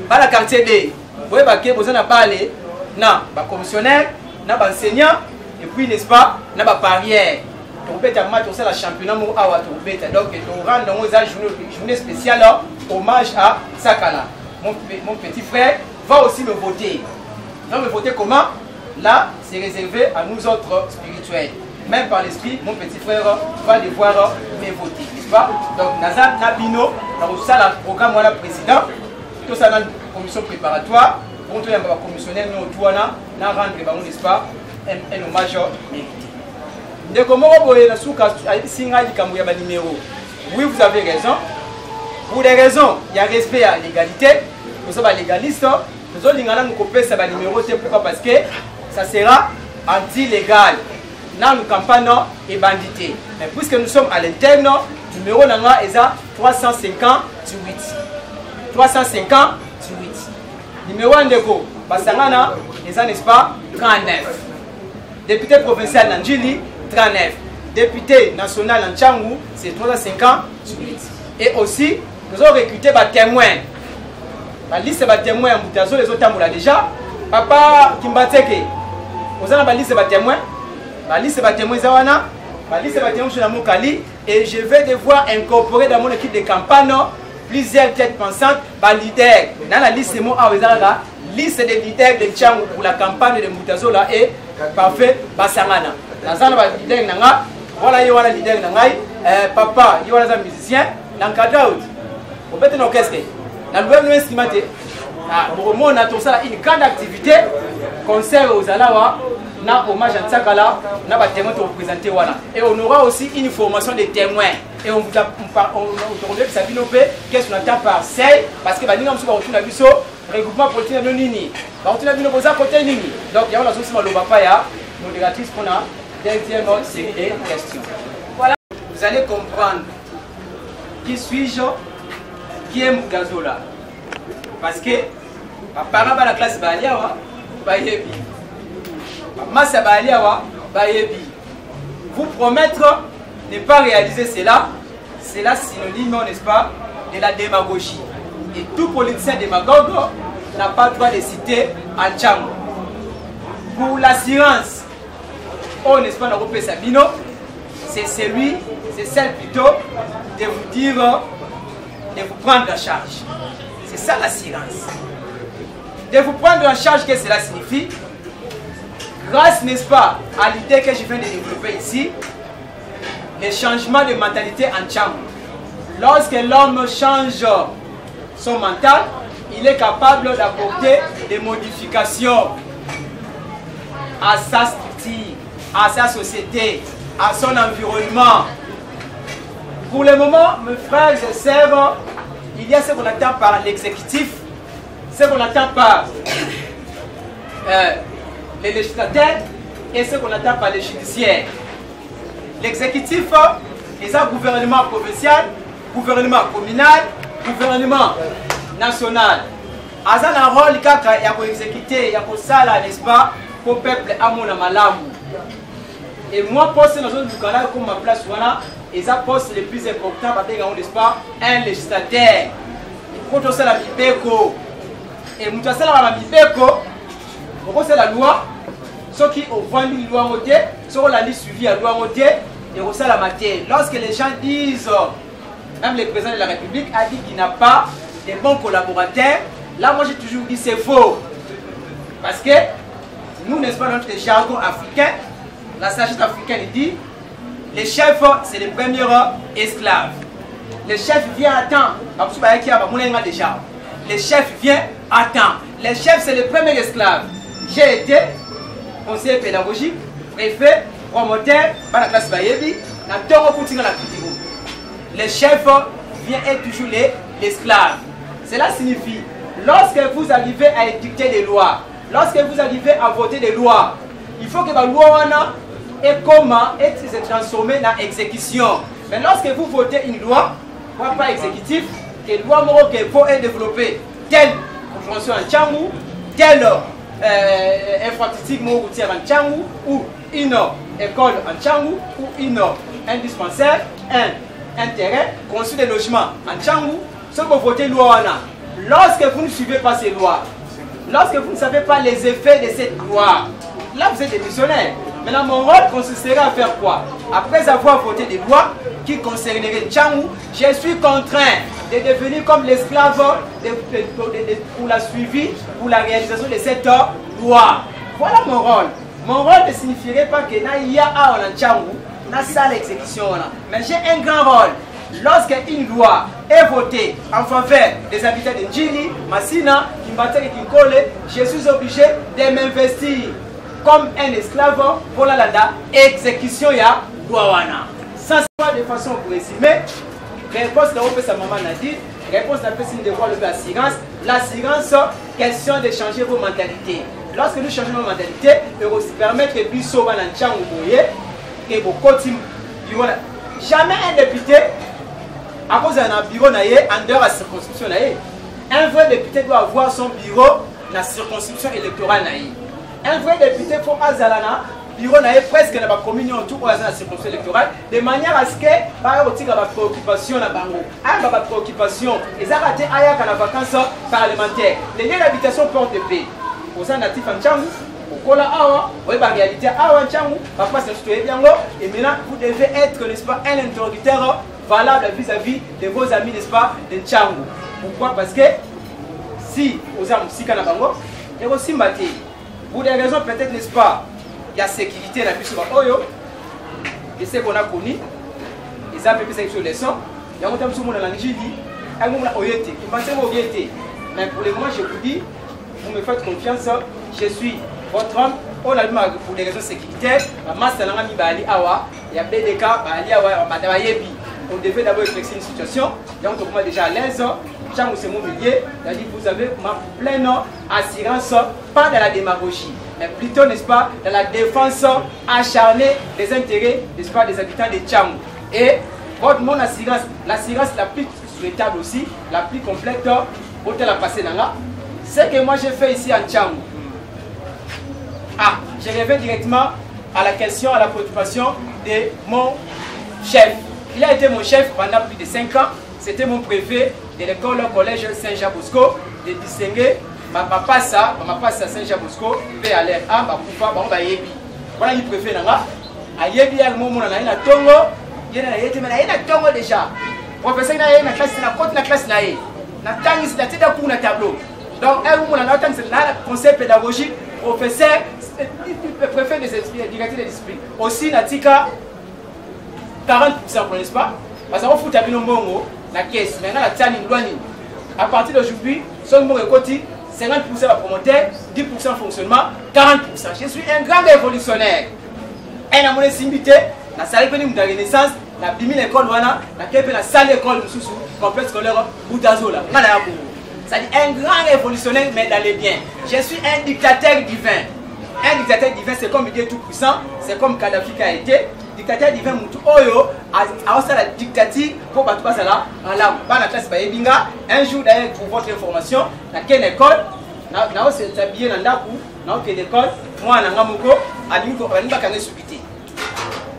bana quartier D boye baké bozana parler na ba commissionnaire na ba enseignant et puis n'est-ce pas na ba parier to beta match au la championnat mo awa to beta donc to rendre nos journée spéciale hommage à Sakala. Mon petit frère va aussi me voter. Va me voter comment? Là, c'est réservé à nous autres spirituels. Même par l'esprit, mon petit frère va devoir me voter. N'est-ce pas? Donc, Nazar Nabino, dans le programme, voilà, président, tout ça dans la commission préparatoire, pour tout le commissionnaire, nous, tout na rendre, n'est-ce pas, un hommage mérité. Oui, vous avez raison. Pour des raisons, il y a respect à l'égalité. Nous sommes légalistes. Nous avons un numéro. Pourquoi? Parce que ça sera anti-légal. Dans nos campagnes et bandité. Mais puisque nous sommes à l'interne, le numéro est 358. 358. Numéro 1 de Go, Basangana, n'est-ce pas, 39. Député provincial Nanjili, 39. Député national en Tchangou, c'est 358. Et aussi, nous avons recruté des témoins. La liste des témoins, les autres là déjà. Papa Kimbateke, vous avez la liste des témoins. La liste des témoins, la liste des témoins sur Mokali. Et je vais devoir incorporer dans mon équipe de campagne plusieurs têtes pensantes, les leaders. Dans la liste de mon la liste des leaders de Tchangou pour la campagne de Moutazola et parfait Basangana. Dans la leader, voilà, il y a un leader, papa, il y a un musicien. Dans le cadre, au fait, nous qu'est-ce que dans le gouvernement estimé, on a tout ça une grande activité, concert aux Alawa, na hommage à Tsakala, na ba témoins pour présenter voilà. Et on aura aussi une formation des témoins. Et on vous a autorisé ça binopé qu'est-ce qu'on attend par celle parce que baninga msuba retourna biso regroupement politique no nini. Ba retourna bino boza côté nini. Donc il y a la source ma lobapa ya modératrice qu'on a deuxième série de questions. Voilà, vous allez comprendre. Qui suis-je? Qui est Mugazola? Parce que par rapport à la classe Baliawa, Bayebi. Massa Baliawa, Bayebi. Vous promettre ne pas réaliser cela, c'est la synonyme, n'est-ce pas, de la démagogie. Et tout politicien démagogue n'a pas le droit de citer Antchangu. Pour l'assurance, oh, n'est-ce pas, Naropé Sabino, c'est celle plutôt de vous dire, de vous prendre en charge. C'est ça l'assurance. De vous prendre en charge, qu'est-ce que cela signifie? Grâce, n'est-ce pas, à l'idée que je viens de développer ici, le changement de mentalité en Antchangu. Lorsque l'homme change son mental, il est capable d'apporter des modifications à sa structure, à sa société, à son environnement. Pour le moment, mes frères et sœurs, il y a ce qu'on attend par l'exécutif, ce qu'on attend par les législateurs et ce qu'on attend par les judiciaires. L'exécutif, c'est un gouvernement provincial, gouvernement communal, gouvernement national. Aza na rôle kaka ya ko exécuter ya ko sala, n'est-ce pas, pour peuple amona malamu. Et moi poste dans zone du Canada comme ma place voilà, et ça poste le plus important parce que n'est-ce pas, un législateur. Quand on sait la mibeko et mutu sala la mibeko, on sait la loi, ceux qui ont vendu la loi modé, ceux qui ont suivi la loi modé et on sait la matière. Lorsque les gens disent, même le président de la République a dit qu'il n'a pas de bons collaborateurs, là moi j'ai toujours dit c'est faux. Parce que nous, n'est-ce pas, notre jargon africain, la sagesse africaine dit, les chefs c'est les premiers esclaves. Les chefs viennent à temps. Les chefs viennent à temps. Les chefs c'est les premiers esclaves. J'ai été conseiller pédagogique, préfet, promoteur, par la classe Bayebi, dans tout la Kitigo. Les chefs viennent être toujours les esclaves. Cela signifie, lorsque vous arrivez à édicter des lois, lorsque vous arrivez à voter des lois, il faut que la loi et comment se transformer en exécution. Mais lorsque vous votez une loi, pas exécutif, que loi qu'il faut développer telle convention en Antchangu, telle infrastructure routière en Antchangu, ou une école en Antchangu, ou un dispensaire, un terrain, construire des logements en Antchangu, ce que vous votez loi. Lorsque vous ne suivez pas ces lois, lorsque vous ne savez pas les effets de cette loi, là vous êtes démissionnaire. Maintenant mon rôle consisterait à faire quoi? Après avoir voté des lois qui concerneraient Antchangu, je suis contraint de devenir comme l'esclave pour la suivi, pour la réalisation de cette loi. Voilà mon rôle. Mon rôle ne signifierait pas que il y a en Antchangu, na ça l'exécution là. Mais j'ai un grand rôle. Lorsque une loi est votée en faveur des habitants de Njili, Massina, Kimbata et Kinkole, je suis obligé de m'investir comme un esclave pour la exécution ya Douawana. Sans de façon pour résumer, réponse de sa maman a dit, réponse de la personne de voir l'assurance. L'assurance, question de changer vos mentalités. Lorsque nous changeons nos mentalités, nous nous permettre que plus souvent en Antchangu, que vos côtés, jamais un député, à cause d'un bureau en dehors de la circonscription, un vrai député doit avoir son bureau dans la circonscription électorale. Un vrai député faut azalana bureau presque dans la commune autour de la circonscription électorale de manière à ce que par exemple la préoccupation na bango la préoccupation et ça raté aya kana vacances parlementaires les lieux d'habitation porte de paix aux natifs en Antchangu au kola awa ou ba réalité awa en Antchangu papa c'est tout bien et maintenant vous devez être, n'est-ce pas, un interlocuteur valable vis-à-vis de vos amis, n'est-ce pas, de Antchangu. Pourquoi? Parce que si vous avez un bango et aussi maté pour des raisons peut-être, n'est-ce pas, il y a sécurité dans la puissance Oyo, et ce qu'on a connu, ils ont fait cette leçon, il y a un temps où on a l'angili, et on a oyété, vous pensez que vous oyété, mais pour le moment, je vous dis, vous me faites confiance, je suis votre homme, on a pour des raisons sécuritaires, la masse de l'ami Bali Awa, il y a des cas, Bali Awa, Badawayebi, on devait d'abord expliquer une situation, donc on est déjà à l'aise. C'est mon milieu, c'est-à-dire que vous avez ma pleine assurance, pas dans la démagogie, mais plutôt, n'est-ce pas, dans la défense acharnée des intérêts, n'est-ce pas, des habitants de Antchangu. Et mon assurance, l'assurance la plus souhaitable aussi, la plus complète, pour te la passer dans là, c'est que moi j'ai fait ici en Antchangu. Ah, je reviens directement à la question, à la préoccupation de mon chef. Il a été mon chef pendant plus de 5 ans. C'était mon préfet de l'école collège Saint-Jean-Bosco de distinguer ma papa Saint-Jean-Bosco pe à l'air a ba kufa ba ba yebi voilà il préfère nga a yebi ya momo na ina tongo yena yete na ina tongo déjà professeur na yena classe na côté na classe na ye na tangi c'est la tête pour na tableau donc un momo na tangi c'est na conseil pédagogique professeur préfet des esprits directeur des esprits aussi na tika 40% n'est-ce pas parce qu'on fout à bino mbongo la caisse maintenant la tani loani à partir d'aujourd'hui son mbongo côté 50% va promoteur, 10% fonctionnement, 40%. Je suis un grand révolutionnaire. Et dans mon simité, la salle de la Renaissance, la bimi l'école wana, la salle d'école mususu, complexe scolaire Boutazola. Ça dit un grand révolutionnaire mais dans les biens. Je suis un dictateur divin. Un dictateur divin, c'est comme Dieu tout puissant, c'est comme Kadhafi qui a été. Dictateur divin mutu oyo a la dictature pour battre ça là en la la classe ba yebinga un jour d'ailleurs pour votre information na quelle école na c'est habillé na ndaku na quelle école moi na ngamoko ali ko ali bakanga subité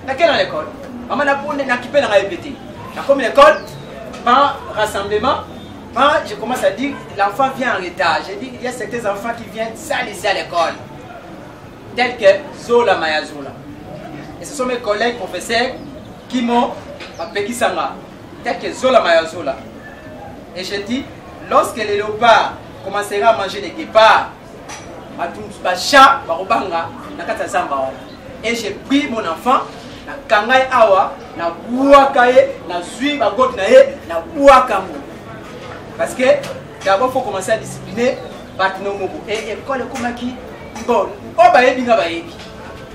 na quelle école maman na pour na kipé na répéter na comme l'école par rassemblement quand je commence à dire l'enfant vient en retard j'ai dit il y a certains enfants qui viennent salir à l'école tel que Zola Maya Zola. Et ce sont mes collègues professeurs qui m'ont appelé Sanga, tel que Zola Maya Zola. Et je dis, lorsque les léopards commenceront à manger les guépards, et j'ai pris mon enfant, na kangai awa, na buakaye, na zui bagot nae, na buakambo. Parce que d'abord il faut commencer à discipliner Batnomobo. Et l'école comme qui, bon, oh bah binga ba yebi.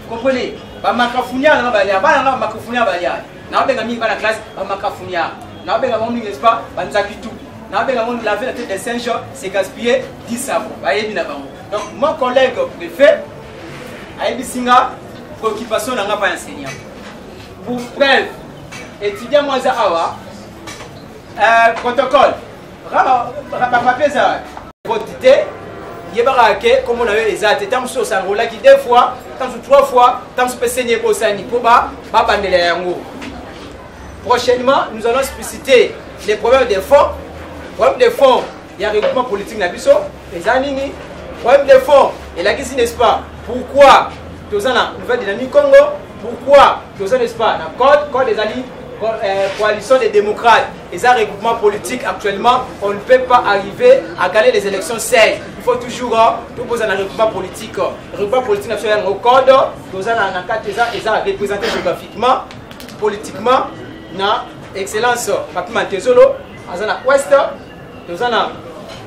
Comprenez? Ba makafunia na balia, ba na makafunia balia. Na benga mi ba na classe, ba makafunia. Na benga mon n'est-ce pas? Ba nzaki tout. Na benga mon laver la tête de Saint-Jean, c'est gaspiller 10 savons. Ba yebi na bango. Donc mon collègue préfet a yebi singa préoccupation na nga pas enseignant. Pour preuve, étudiant moi za awa protocole. Papier ça. Quantité Yebarake, comme on a eu les athées, tant sur Sangola qui 2 fois, tant sur 3 fois, tant sur Pesséné Bosani, Poba, Babandele Yango. Prochainement, nous allons expliciter les problèmes des fonds. Problème des fonds, il y a un regroupement politique Nabiso, les Anini. Problème des fonds, et la question n'est-ce pas, pourquoi nous avons la nouvelle dynamique Congo, pourquoi nous avons n'est-ce pas, la code des alliés. Coalition des démocrates et un regroupement politique actuellement, on ne peut pas arriver à gagner les élections saines. Il faut toujours tout poser un regroupement politique. Le regroupement politique national au code, nous avons représenté géographiquement, politiquement, na excellence Papima Tezolo, Azana Ouest, nous avons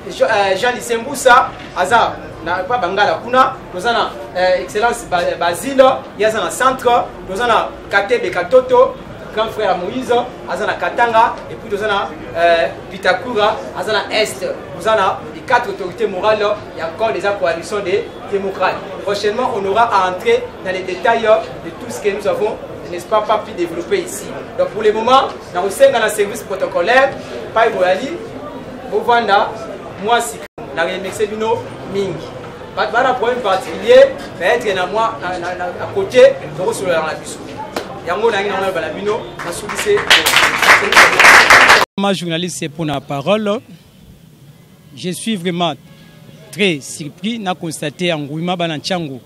Jean-Lycée Mboussa, Azana pas Bangala Kuna, nous avons excellence Basile, Yazana Centre, nous avons Katebe Katoto, grand frère Moïse, Azana Katanga, et puis nous avons Pitakura, Azana Est. Nous avons les 4 autorités morales, il y a encore des coalitions des démocrates. Prochainement, on aura à entrer dans les détails de tout ce que nous avons, n'est-ce pas, pu développer ici. Donc pour le moment, nous avons dans le service protocolaire, Pai Boyali, Bovanda, moi, si nous avons remercié Bino Ming. Pas de problème particulier, mais être à côté, nous avons sur la biso. Ma journaliste, c'est pour la parole. Je suis vraiment très surpris de constater en Gouima Bananchangu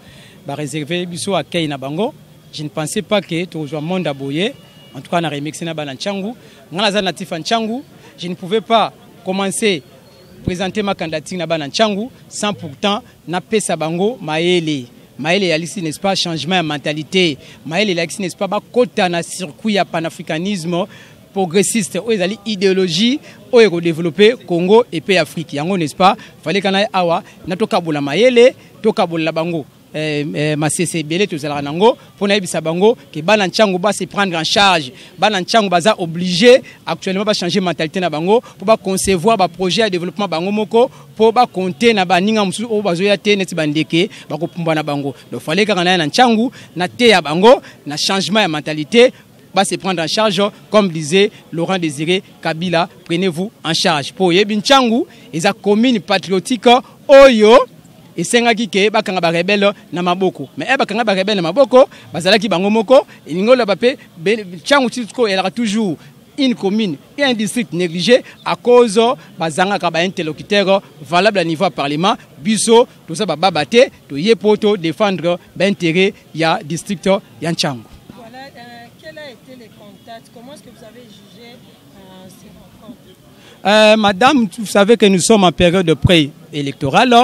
réservé biso à Kei Nabango. Je ne pensais pas que tu rejoins monde à Boye. En tout cas, on a remixé na Bananchangu. Je ne pouvais pas commencer à présenter ma candidature na Bananchangu sans pourtant naper Sabango Maele. Maël est ici, n'est-ce pas, changement de mentalité. Maël est ici, n'est-ce pas, côté dans circuit panafricanisme progressiste, où ils idéologie, où ils ont développé Congo et pays Afrique. Yango, n'est-ce pas, fallait qu'on aille awa, natoka bola Maël, toka bola bango. Masese belé tous à nango pour naibisa bango que Bananchangu va se prendre en charge. Bananchangu va obligé actuellement va changer mentalité na bango pour ba concevoir ba projet de développement bango moko pour ba compter na baninga musu o bazoya te net bandeke ba ko pumba na bango. Donc fallait que na Nchangu na te ya bango na changement de mentalité va se prendre en charge comme disait Laurent Désiré Kabila, prenez-vous en charge. Pour Yebi Nchangu, ils a commune patriotique oyo et sengaki ke bakanga ba rebelle na maboko mais bakanga ba rebelle na maboko bazalaki bango moko et ningola bapé Nchangu tiko elle a toujours une commune et un district négligé à cause bazanga ka ba interlocuteur valable à niveau du Parlement. Biso tout ça babate to yepoto défendre l'intérêt ya district ya Ntchangu. Voilà, quels ont été les contacts? Comment est-ce que vous avez jugé ces rencontres? Madame, vous savez que nous sommes en période de pré-électorale.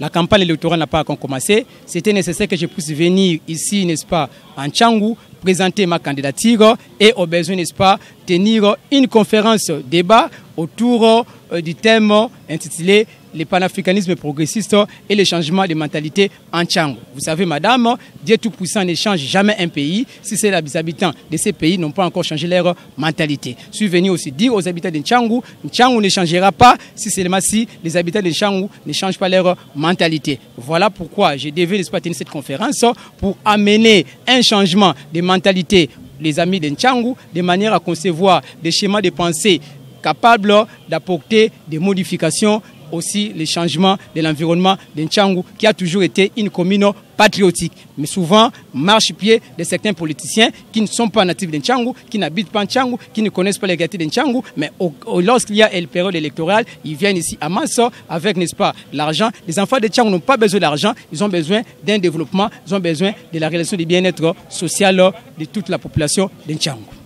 La campagne électorale n'a pas encore commencé. C'était nécessaire que je puisse venir ici, n'est-ce pas, en Ntchangu, présenter ma candidature et au besoin, n'est-ce pas, tenir une conférence débat autour du thème intitulé le panafricanisme progressiste et le changement de mentalité en Ntchangu. Vous savez, madame, Dieu Tout-Puissant ne change jamais un pays si les habitants de ces pays n'ont pas encore changé leur mentalité. Je suis venu aussi dire aux habitants de Ntchangu, Ntchangu ne changera pas si seulement si les habitants de Ntchangu ne changent pas leur mentalité. Voilà pourquoi je devais, n'est-ce pas, tenir cette conférence pour amener un changement de mentalité, les amis de Ntchangu, de manière à concevoir des schémas de pensée capables d'apporter des modifications, aussi les changements de l'environnement de Ntchangu, qui a toujours été une commune patriotique. Mais souvent, marche-pied de certains politiciens qui ne sont pas natifs de Ntchangu, qui n'habitent pas Ntchangu, qui ne connaissent pas les réalités de Ntchangu, mais lorsqu'il y a une période électorale, ils viennent ici à masse avec, n'est-ce pas, l'argent. Les enfants de Ntchangu n'ont pas besoin d'argent, ils ont besoin d'un développement, ils ont besoin de la réalisation du bien-être social de toute la population de Ntchangu.